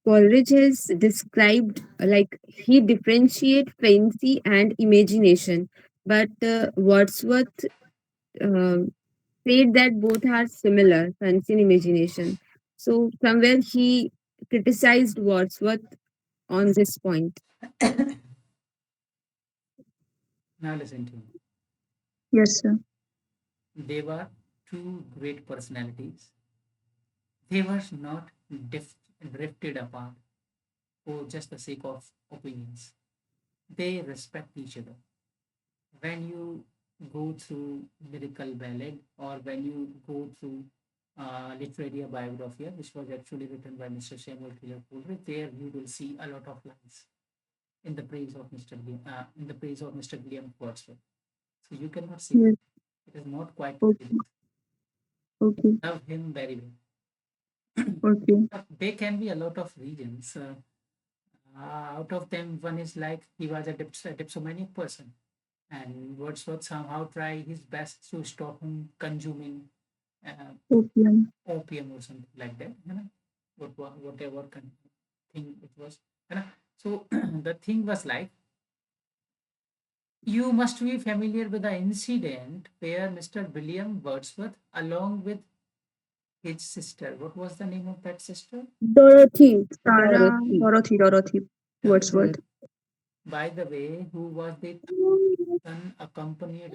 Coleridge has described like he differentiate fancy and imagination, but Wordsworth uh, said that both are similar, fancy and imagination. So somewhere he criticized Wordsworth on this point. Now listen to me. Yes, sir. They were two great personalities. They were not drifted apart for just the sake of opinions. They respect each other. When you go through lyrical ballad, or when you go through literary biography, which was actually written by Mr. Samuel Taylor Coleridge, there you will see a lot of lines in the praise of Mr. William Wordsworth. So you cannot say Yes. it is not quite Okay. Okay. love him very well. Okay. But there can be a lot of reasons. Out of them, one is like he was a dipsomaniac person, and Wordsworth somehow tried his best to stop him consuming Opium. opium or something like that. You know, whatever thing it was. You know? So the thing was like, you must be familiar with the incident where Mr. William Wordsworth, along with his sister, what was the name of that sister? Dorothy. Sarah. Dorothy. Dorothy. Dorothy. Wordsworth. By the way, who was the son accompanied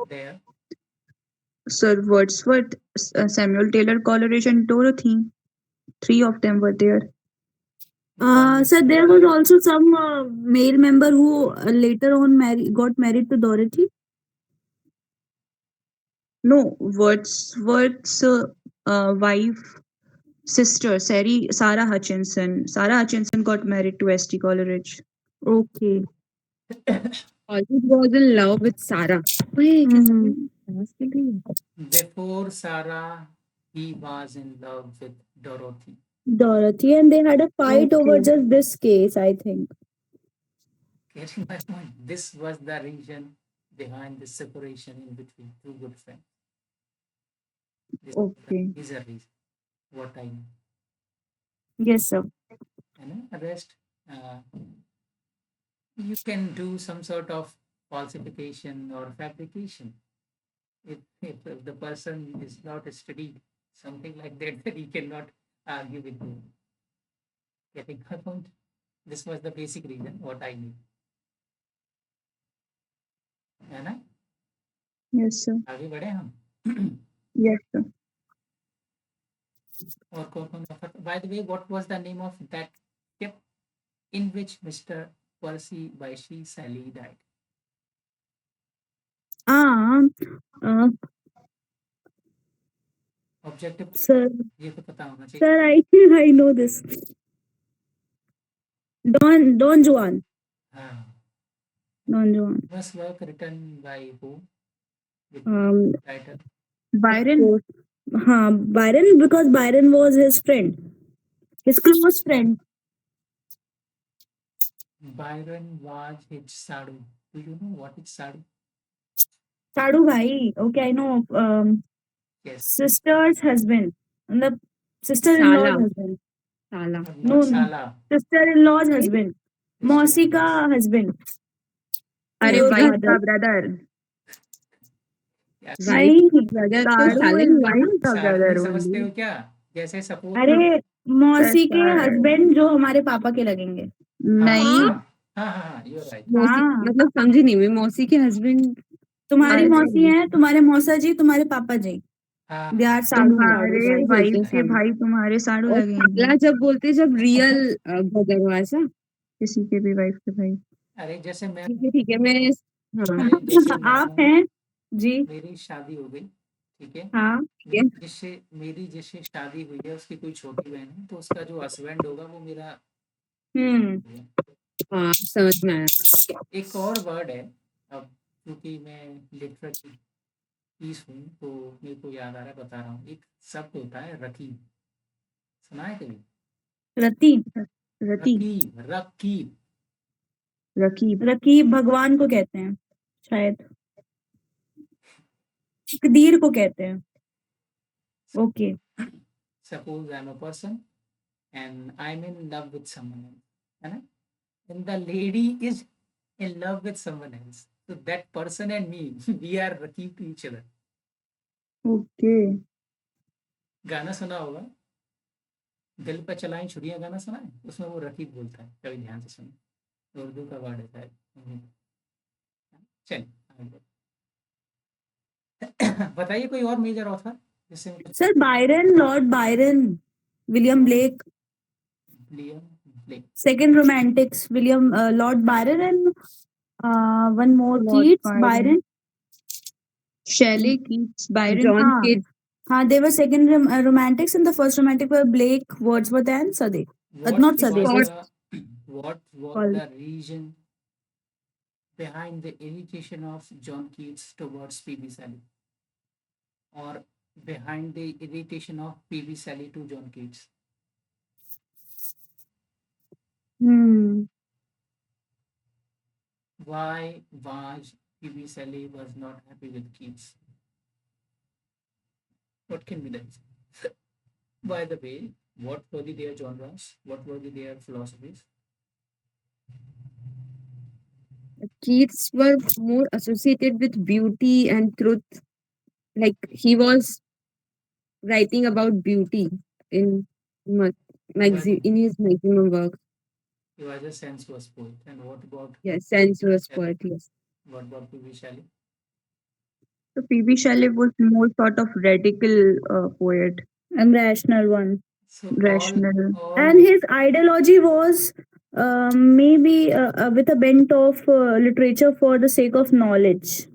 there? Sir Wordsworth, Samuel Taylor Coleridge, and Dorothy. Three of them were there. So there was also some male member who later on got married to Dorothy. No, Wordsworth's wife, sister, Sarah Hutchinson. Sarah Hutchinson got married to S.T. Coleridge. Okay. Coleridge was in love with Sarah. Wait, Mhm. Before Sarah, he was in love with Dorothy. Dorothy, and they had a fight over Okay. just this case, I think. Getting my point? This was the reason behind the separation in between two good friends. This Okay. is a reason. What I know. Yes, sir. And the rest, uh, you can do some sort of falsification or fabrication. If the person is not studied, something like that, then he cannot argue with you. Getting my point? This was the basic reason what I knew. है ना? Yes, sir. आगे बढ़े हम. Yes, sir. और कौन कौन? By the way, what was the name of that ship? in which Mr. Percy Bysshe Shelley died? Ah, uh, objective sir, ये तो पता होना चाहिए. sir, I think I know this. Don Juan. हाँ. Don Juan. Famous work written by who? With Um, title of Byron. course. Byron, because Byron was his friend, his close friend. Byron was his Sadu. Do you know what is Sadu? Sadu bhai. Okay, I know. Yes. Sister's husband. And the sister-in-law's Sala. husband. Sala. Not No, no. Sala. Sister-in-law's husband. Mausi Sister-in-law. का husband. अरे Your wife brother. का brother. क्या Wife नहीं. brother तो साडू साले is हुआ wife ना. का साडू ब्रदर नहीं समझते ओनली. हो क्या? जैसे सपोज अरे मौसी के ऐसा है. हस्बैंड जो हमारे पापा के लगेंगे. हाँ नहीं. हाँ हाँ हाँ हाँ यू राइट. मौसी हाँ. मतलब समझी नहीं मैं. मौसी के हस्बैंड तुम्हारी अरे मौसी है, तुम्हारे मौसा जी, तुम्हारे पापा जी. हाँ They are साडू. तुम्हारे साडू बोलते वाइफ हैं के साडू. भाई तुम्हारे साडू और लगेंगे. साला जब बोलते जब रियल ब्रदर हुआ ऐसा. किसी के भी वाइफ के भाई. अरे जैसे मैं ठीक है मैं. हाँ जैसे मैं आप हूँ, हैं जी. मेरी शादी हो गई, ठीक है. हाँ. ठीक है. जिससे मेरी जिससे शादी हुई है उसकी कोई छोटी बहन है, तो उसका जो हस्बैंड होगा वो मेरा. हाँ समझ में आया. एक और वर्ड है, अब क्योंकि मैं लिटरेरी पीस हूँ तो मेरे को याद आ रहा है, बता रहा हूँ. एक शब्द होता है रकीब. सुना है कभी? रति. रति. रकीब. रकीब. रकीब. रकीब भगवान को कहते हैं शायद. तकदीर को कहते हैं. Okay. Suppose I'm a person and I'm in love with someone else, है ना? And the lady is in love with someone else. So that person and me, we are rakib to each other. Okay. गाना सुना होगा, दिल पे चलाएं छुरियां, गाना सुना है? उसमें वो रकीब बोलता है, कभी ध्यान से सुनो. उर्दू का वर्ड है शायद. चलिए आगे. बताइए कोई और मेजर ऑथर जिससे मैं sir Byron, lord Byron, William Blake. Liam Blake. Second romantics, William Lord Byron and one more Lord Keats, Byron. Byron. Shelley, Keats, Byron. John हाँ. Keats. हाँ, they were second romantics and the first romantic were Blake, Wordsworth and Sade. What Not was Sade. what was Paul. the reason behind the irritation of John Keats towards P.B. Shelley, or behind the irritation of P.B. Shelley to John Keats? Why was P.B. Shelley was not happy with Keats? What can be the reason? By the way, what were their genres? What were their philosophies? Keats were more associated with beauty and truth. Like he was writing about beauty in in his maximum work. He was a sensuous poet. And what about Yes, sensuous poet. Yes. what about P.B. Shelley? So P.B. Shelley was more sort of radical poet, And rational one. So rational. all And his ideology was maybe with a bent of literature for the sake of knowledge.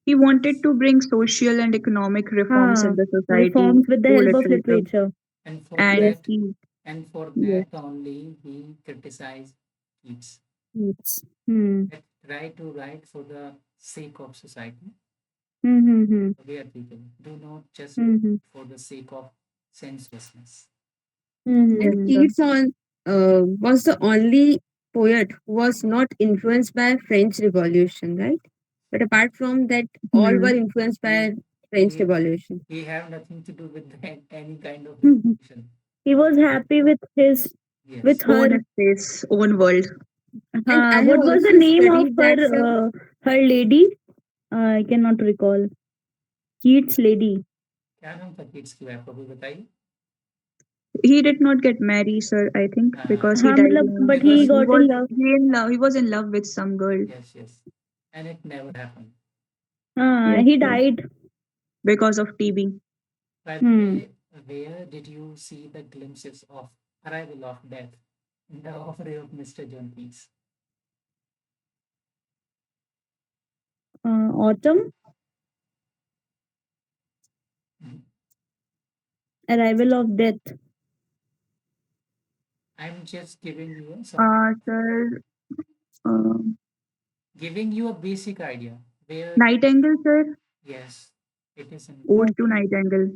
He wanted to bring social and economic reforms in हाँ, the society reforms with the through help of literature. literature. and for And that he, and for Yes. that only he criticized Keats. Yes. Hmm. That try to write for the sake of society, Hmm. aware people. Do not just Hmm. for the sake of sensuousness. Hmm. And Keats was the only poet who was not influenced by French Revolution, right? But apart from that, all were influenced by French He- Revolution. He have nothing to do with any kind of Mhm. revolution. He was happy with his Yes. with her. own space, own world. And I have What was the also name of studied that, sir. her lady? I cannot recall. Keats lady. क्या नाम था Keats की? आपको कोई बताइए. He did not get married, sir, I think, because he हाँ, died. मतलब, but Because he he got was in love. he was in love with some girl Yes, yes, and it never happened. Yes, He yes. died. because of TB. By the way, where did you see the glimpses of arrival of death? The offering of Mr. John Keats. Autumn, Mhm. arrival of death. I'm just giving you Sir, uh, giving you a basic idea where Nightingale, sir. yes, it is Ode to Okay. Nightingale.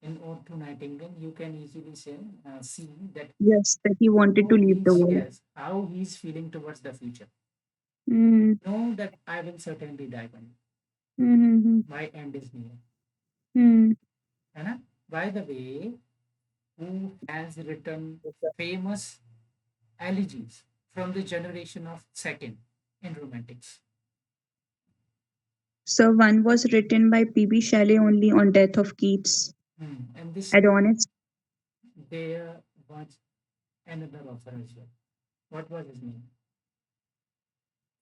in Ode to Nightingale. You can easily say see that Yes, that he wanted to how leave the he's world. yes how he's feeling towards the future. Mm-hmm. Know that I will certainly die one day. Mm-hmm. My end is near. Mm-hmm. है ना? By the way, who has written famous elegies from the generation of second in romantics? So one was written by P.B. Shelley only on death of Keats. And this Adonis. there was another author as well. What was his name?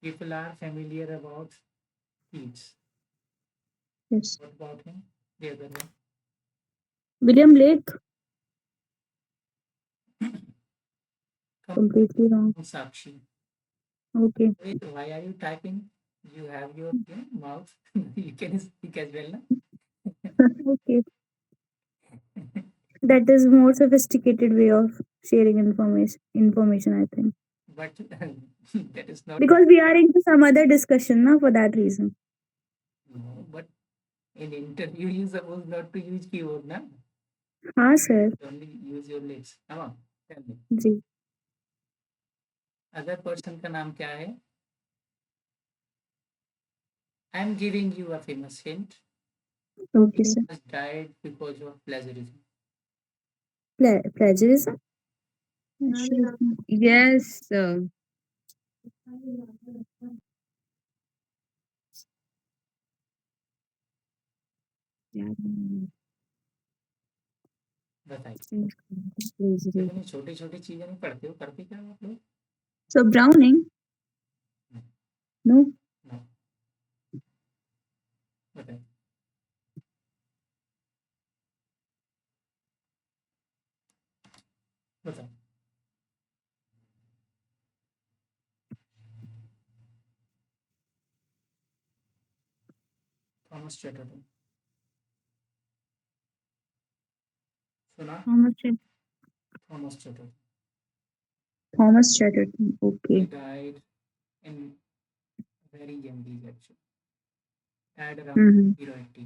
People are familiar about Keats. Yes. What about him? The other William Blake. one. Completely wrong. Sakshi. Okay. Wait, why are you typing? You have your mouth. You can speak as well, na? Okay. That is more sophisticated way of sharing information, I think. But that is not Because we are into some other discussion now for that reason. no. But in interview, you supposed not to use keyboard, na? हाँ sir Only use your lips. Come on, tell me. जी Other person का नाम क्या है? I am giving you a famous hint. Okay, He sir. was died because of plagiarism. plagiarism Yes. Yeah. बताइए। Plagiarism. इतनी छोटी छोटी चीजें नहीं पढ़ते हो, करते क्या हो आप लोग? So Browning? No. No. बताइए। बताओ। Thomas Chatterton. सुना? how much Thomas Chatterton. Thomas Chatterton. He Okay. died in very young age actually. Died around Mm-hmm. 080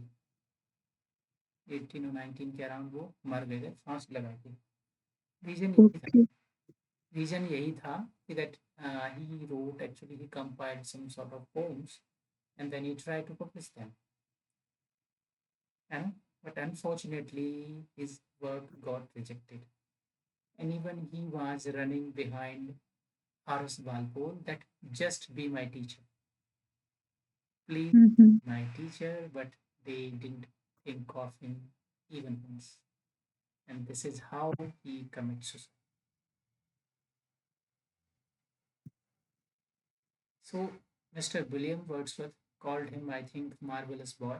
18 और 19 के अराउंड वो मर गए थे फांस लगा के। रीजन यही था, Okay. रीजन यही था कि that he wrote actually he compiled some sort of poems and then he tried to publish them, and but unfortunately his work got rejected, and even he was running behind Horace Walpole that just be my teacher, please Mm-hmm. my teacher, but they didn't think of him even once, and this is how he commits suicide. So Mr. William Wordsworth called him, I think, marvelous boy,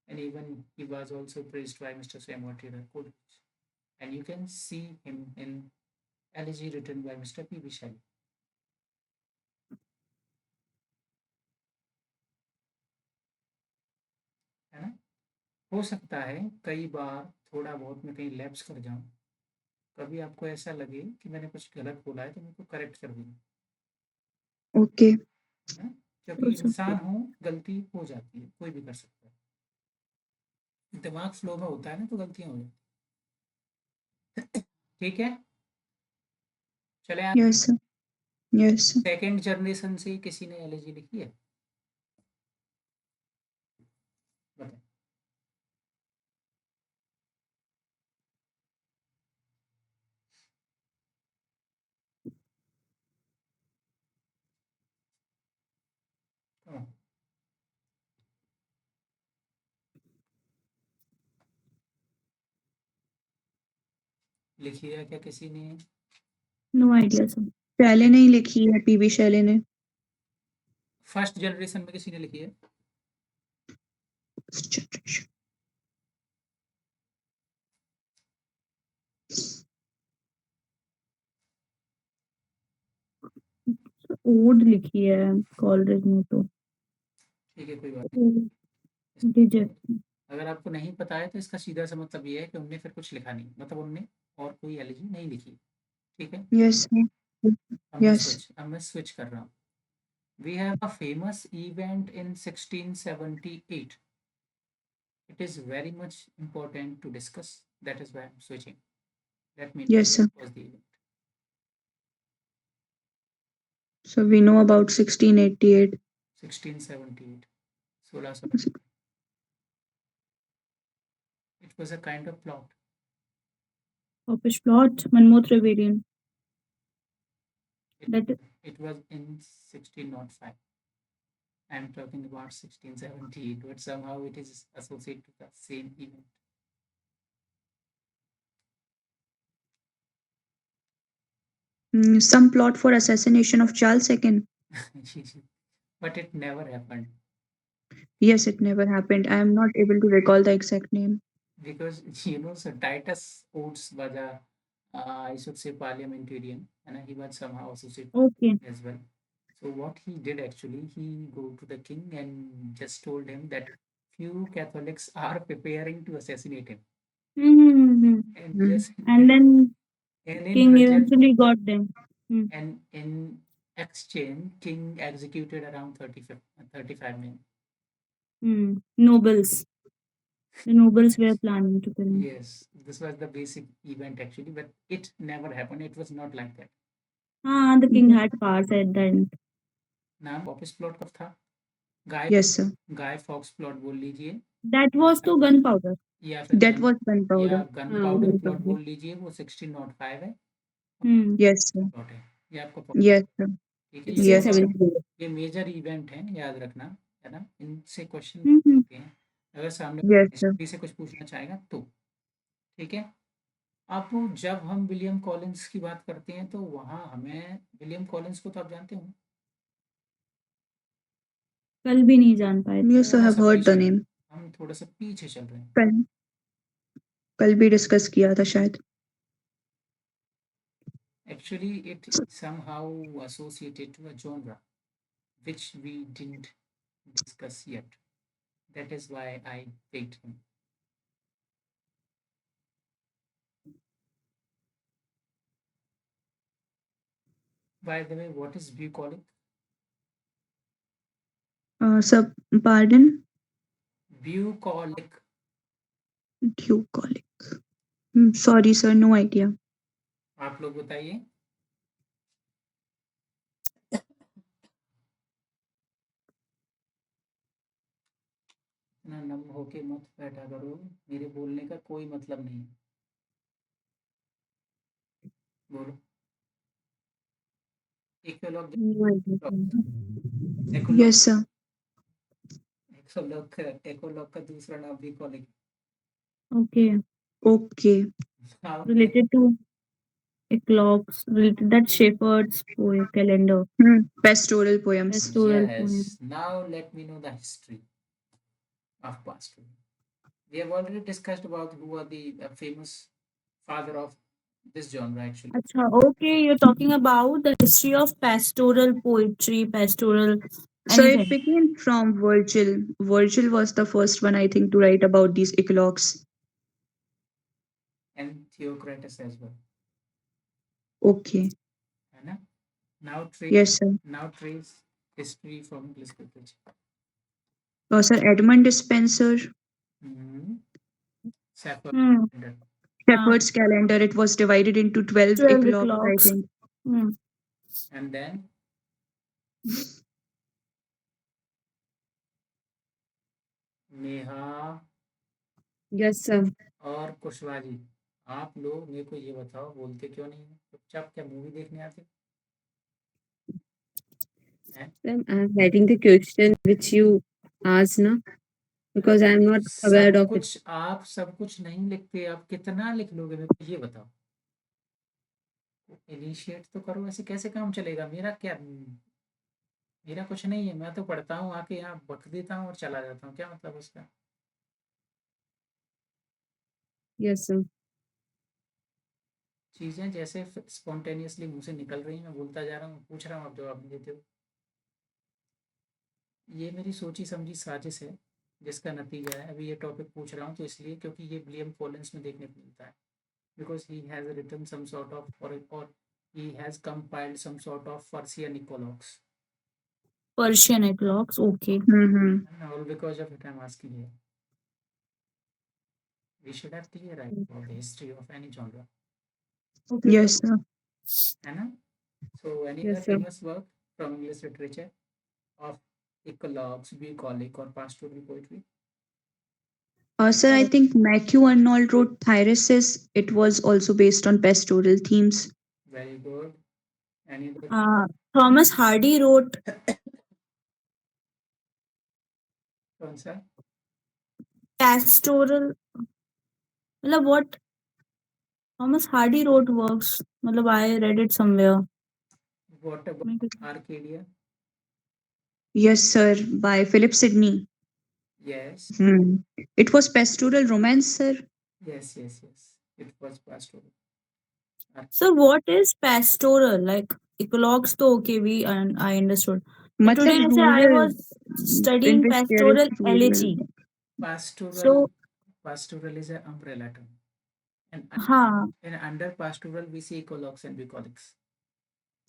and even he was also praised by Mr. Samuel Taylor Coleridge. And you can see him in elegy written by Mr. P.B. Shelley. है ना? हो सकता है कई बार थोड़ा बहुत मैं कहीं लैप्स कर जाऊं, कभी आपको ऐसा लगे कि मैंने कुछ गलत बोला है तो मेरे को करेक्ट कर देना, Okay. है ना? क्योंकि हो इंसान सकता हो, गलती हो जाती है, कोई भी कर सकता है, दिमाग फ्लो में होता है ना तो गलतियां हो जाती। ठीक है, चले आप। Yes, sir. Yes, sir. Second generation से किसी ने एलर्जी लिखी है? बताएं। हाँ, लिखी है क्या किसी ने? no idea sir शैली ने ही लिखी है, पीबी शैली ने। फर्स्ट जनरेशन में किसी ने लिखी है? ओड लिखी है कॉलरेज ने तो। ठीक है, कोई बात नहीं। डिजेक्ट। अगर आपको नहीं पता है तो इसका सीधा सा मतलब ये है कि उनने फिर कुछ लिखा नहीं, मतलब उनने और कोई एलिजी नहीं लिखी। ठीक है, Yes, sir. Yes. अब मैं स्विच कर रहा हूँ। We have a famous event in 1678. It is very much important to discuss. That is why I'm switching. Let me know Yes, sir. what was the event. So we know about 1688. 1678. 1600. It was a kind of plot. Popish plot, Manmoth Rebellion. It, That it was in 1605. I'm talking about 1678, but somehow it is associated to the same event. Some plot for assassination of Charles II. But it never happened Yes, it never happened. I am not able to recall the exact name. because so Titus Oates was a, I should say, parliamentarian, and he was somehow associated okay. as well. So what he did actually, he go to the king and just told him that few Catholics are preparing to assassinate him. Mm-hmm. And Mm. yes, And then and in King return, eventually got them. Hmm. and in exchange, king executed around 35 men. Nobles. The nobles were planning to kill him. Yes, this was the basic event actually, but it never happened. It was not like that. Ah, the king had powers at the end. नाम office plot कब था? गाय Yes, sir. गाय fox plot बोल लीजिए, That was to gunpowder. या फिर That was या gunpowder. Gun हाँ, powder plot gunpowder. बोल लीजिए, वो 1605 है, Hmm. Yes, sir. प्लॉट है, ये आपको Yes, sir. ठीक है। Yes. 1674. ये मेजर इवेंट है, याद रखना, है ना, इनसे क्वेश्चन Mm-hmm. होते हैं अगर सामने Yes, sir. हिस्ट्री से कुछ पूछना चाहेगा तो। ठीक है, अब जब हम विलियम कॉलिंस की बात करते हैं तो वहाँ हमें विलियम कॉलिंस को तो आप जानते हो, कल भी नहीं जान पाए थे। Yes, I थोड़ा have सा heard the पीछे, name. हम थोड़ा सा पीछे चल रहे हैं। कल कल भी डिस्कस किया था शायद. Actually, it somehow associated to a genre which we didn't discuss yet. That is why I picked him. By the way, what is bucolic? Sir, pardon? Bucolic. Bucolic. Sorry, sir, no idea. आप लोग बताइए। इतना नम होके मत बैठा करो, मेरे बोलने का कोई मतलब नहीं है। बोलो। इकोलॉग, No idea. इकोलॉग, Yes, sir. इकोलॉग का दूसरा नाम bucolic। Okay. Okay. Now, Related to eclogues, related that shepherd's poem calendar. Pastoral poems. Pastoral poem. yes, now let me know the history of pastoral. We have already discussed about who are the famous father of this genre actually. Acha, okay, you're talking about the history of pastoral poetry, pastoral So it anything. began from Virgil. Virgil was the first one, I think, to write about these eclogues. And Theocritus as well. Okay. है ना? Now Yes, sir. trace history from English literature. Sir, Edmund Spenser, Mm-hmm. Sappho. Hmm. Shepherd's Calendar. It was divided into 12 12 eclogues, I eclogues. think. Hmm. And then Neha Yes, sir. और कुशवाहा जी, आप लोग मेरे को ये बताओ, बोलते क्यों नहीं हो? चुपचाप क्या मूवी देखने आते हैं? I'm writing the question which you asked, no? Because I'm not aware सब of it. कुछ आप सब कुछ नहीं लिखते, आप कितना लिख लोगे मेरे को ये बताओ। इनिशिएट तो करो, ऐसे कैसे काम चलेगा? मेरा कुछ नहीं है, मैं तो पढ़ता हूँ आके यहाँ बक देता हूँ और चला जाता हूँ, क्या मतलब उसका? Yes, sir. चीजें जैसे स्पॉन्टेनियसली मुंह से निकल रही हैं, मैं बोलता जा रहा हूँ, पूछ रहा हूँ, आप जवाब नहीं देते हो। ये मेरी सोची समझी साजिश है, जिसका नतीजा है अभी ये टॉपिक पूछ रहा हूँ, तो इसलिए क्योंकि ये विलियम कॉलिंस में देखने को मिलता है, because he has written some sort of, or he has compiled some sort of Persian eclogues. Persian eclogues. Okay. Mm-hmm. And all because of it I'm asking here. We should have clear idea about the history of any genre. Okay. Yes, sir. है ना? So any other Yes, sir. famous work from English literature of eclogues, bucolic or pastoral poetry? Sir, I think Matthew Arnold wrote Thyrsis. It was also based on pastoral themes. Very good. Any other? Thomas Hardy wrote कौन सा? pastoral. मतलब what Thomas Hardy wrote works. मतलब I read it somewhere. What about Arcadia? Yes, sir, by Philip Sidney. Yes. Hmm. It was pastoral romance, sir. Yes, yes, yes. It was pastoral. So what is pastoral? Like eclogues तो okay we and I understood. But मतलब today I rural, was in studying which there is pastoral rural. elegy. Pastoral, So pastoral is an umbrella term. And हाँ and under pastoral we see ecologues and bucolics.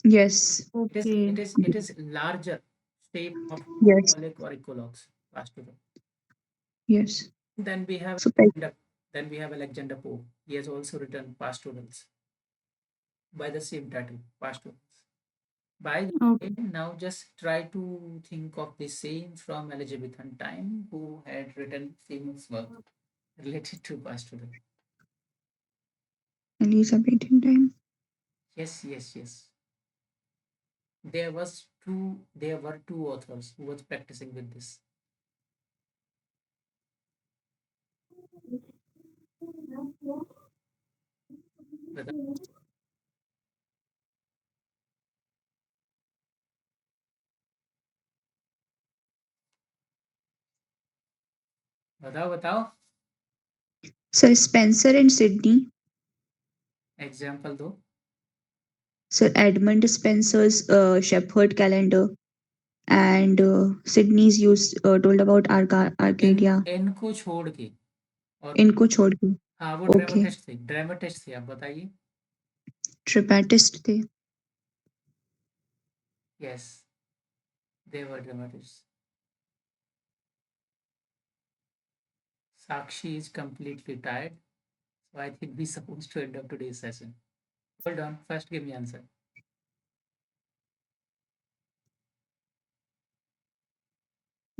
Yes, okay. It is larger shape of yes, bucolic or ecologues, pastoral. yes. Then we have So, then we have Alexander Pope. He has also written pastorals by the same title, pastorals. By the Okay. way, now just try to think of the same from Elizabethan time who had written famous work related to pastoral. Elizabethan time. Yes, yes, yes. There were two authors who was practicing with this. बता- बताओ बताओ Sir, Spencer and Sydney. Example दो. Sir, Edmund Spencer's Shepherd Calendar. And Sydney's used told about Arcadia. इन को छोड़ के और इनको छोड़ के. हाँ वो Okay. ड्रामेटिस्ट थे, आप बताइए. Trapatist थे. Yes, they were dramatist. Sakshi is completely tired, so I think we're supposed to end up today's session. Hold on, first give me answer.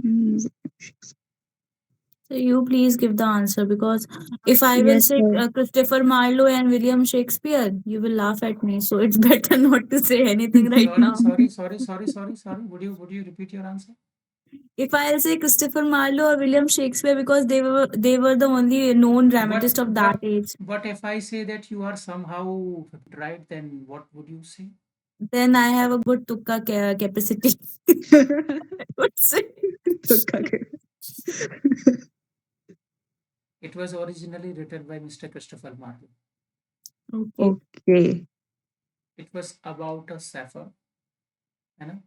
Mm, So you please give the answer because if I will yes, say sir. Christopher Marlowe and William Shakespeare, you will laugh at me. So it's better not to say anything right now. Sorry. Would you repeat your answer? If I'll say Christopher Marlowe or William Shakespeare because they were the only known dramatist of that age, But if I say that you are somehow right, then what would you say? then I have a good tukka capacity. I would say. तुक्का के. It was originally written by Mr. Christopher Marlowe. Okay. Okay. It was about a sapphire, you know,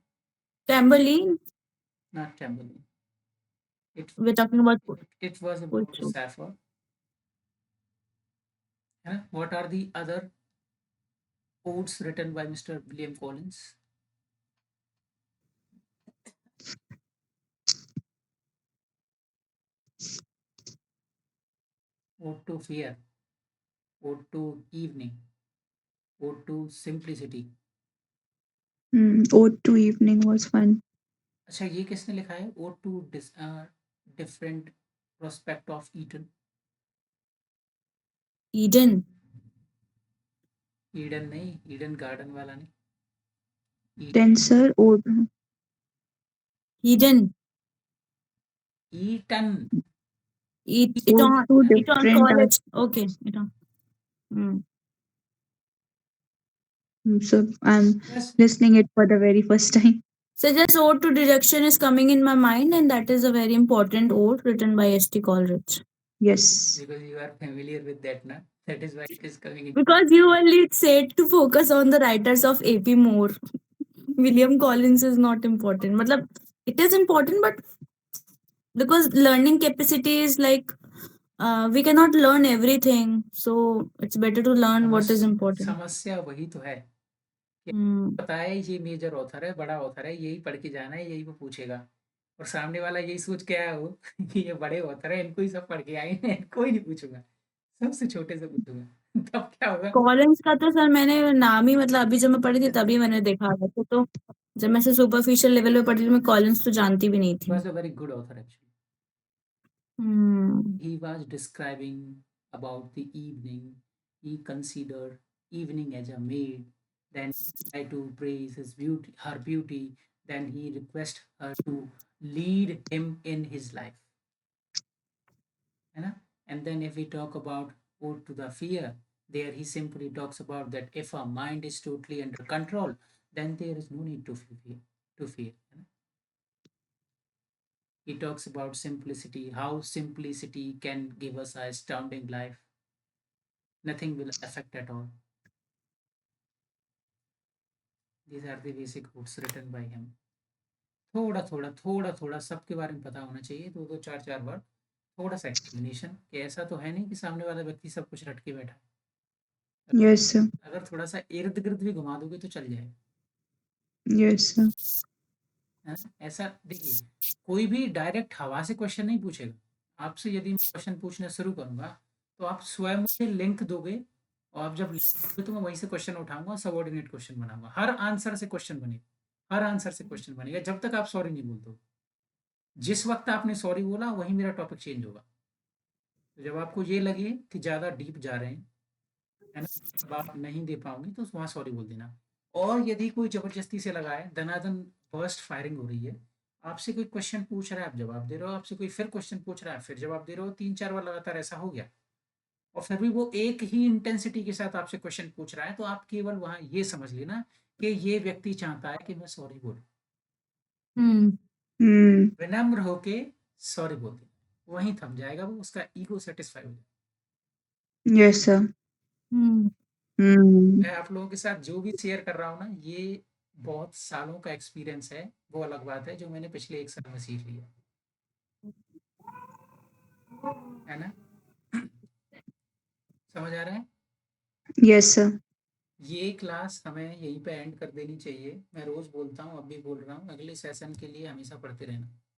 Tambourine. not Tambourine. It We're talking about it was about a poetry. sapphire. You know, what are the other quotes written by Mr. William Collins? Ode to fear, ode to evening, ode to simplicity. Ode to evening was fun. अच्छा ये किसने लिखा है? ode to different prospect of Eden. Eden. Eden नहीं, Eden garden वाला नहीं. Then, sir, ode. Eden. Eton. It Ode on to it on different college. Okay. It on. Mm. So I'm Yes. listening it for the very first time. So just ode to direction is coming in my mind, and that is a very important ode written by S.T. Coleridge. Yes. Because you are familiar with that, na? That is why it is coming in. Because you only said to focus on the writers of AP more. William Collins is not important. Matlab, it is important, but because learning capacity is like we cannot learn everything, so it's better to learn what is important. समस्या वही तो है, Hmm. पता है ये major author है, बड़ा author है, यही पढ़ के जाना है, यही वो पूछेगा, और सामने वाला यही सोच के आया हो कि ये बड़े ऑथर है, इनको ही सब पढ़ के आए हैं, इनको ही नहीं पूछूंगा, सबसे छोटे से पूछूंगा। तब क्या होगा? कॉलिंस का तो सर मैंने नाम ही मतलब अभी जब मैं पढ़ी थी तभी मैंने देखा था, तो जब मैं से सुपरफिशियल लेवल पे पढ़ी थी मैं कॉलिंस तो जानती भी नहीं थी। was a very good author actually. He was describing about the evening. He considered evening as a maid. Then he tried to praise his beauty, her beauty. Then he request her to lead him in his life. है ना? And then if we talk about Ode to the Fear, there he simply talks about that if a mind is totally under control, then there is no need to fear. है ना? He talks about simplicity, how simplicity can give us a astounding life. Nothing will affect at all. These are the basic quotes written by him. थोड़ा सबके बारे में पता होना चाहिए, दो चार वर्ड, थोड़ा सा एक्सप्लेनेशन, कि ऐसा तो है नहीं कि सामने वाला व्यक्ति सब कुछ रट के बैठा है। Yes, sir. अगर थोड़ा सा इर्द गिर्द भी घुमा दोगे तो चल जाएगा। Yes, sir. है ना? ऐसा देखिए, कोई भी डायरेक्ट हवा से क्वेश्चन नहीं पूछेगा आपसे। यदि मैं क्वेश्चन पूछना शुरू करूंगा तो आप स्वयं मुझे लिंक दोगे, और आप जब लिंक तो मैं वहीं से क्वेश्चन उठाऊंगा, सबऑर्डिनेट क्वेश्चन बनाऊंगा। हर आंसर से क्वेश्चन बनेगा, हर आंसर से क्वेश्चन बनेगा, जब तक आप सॉरी नहीं बोलते हो। जिस वक्त आपने सॉरी बोला वहीं मेरा टॉपिक चेंज होगा। तो जब आपको ये लगे कि ज़्यादा डीप जा रहे हैं, है ना, जवाब नहीं दे पाऊंगी, तो वहाँ सॉरी बोल देना। और यदि कोई ज़बरदस्ती से लगा है, दनादन बर्स्ट फायरिंग हो रही है, आपसे कोई क्वेश्चन पूछ रहा है, आप जवाब दे रहे हो, आपसे कोई फिर क्वेश्चन पूछ रहा है, फिर जवाब दे रहे हो, 3-4 बार लगातार ऐसा हो गया, और फिर भी वो एक ही इंटेंसिटी के साथ आपसे क्वेश्चन पूछ रहा है, तो आप केवल वहाँ ये समझ लेना कि ये व्यक्ति चाहता है कि मैं सॉरी बोलूँ। विनम्र होके सॉरी बोल दे, वहीं थम जाएगा वो, उसका ईगो सेटिस्फाई हो जाएगा। Yes, sir. मैं आप लोगों के साथ जो भी शेयर कर रहा हूँ ना, ये बहुत सालों का एक्सपीरियंस है, वो अलग बात है, जो मैंने पिछले 1 साल में सीख लिया, है ना? समझ आ रहा है? Yes, sir. ये क्लास हमें यहीं पे एंड कर देनी चाहिए। मैं रोज बोलता हूँ, अब भी बोल रहा हूँ, अगले सेशन के लिए हमेशा पढ़ते रहना।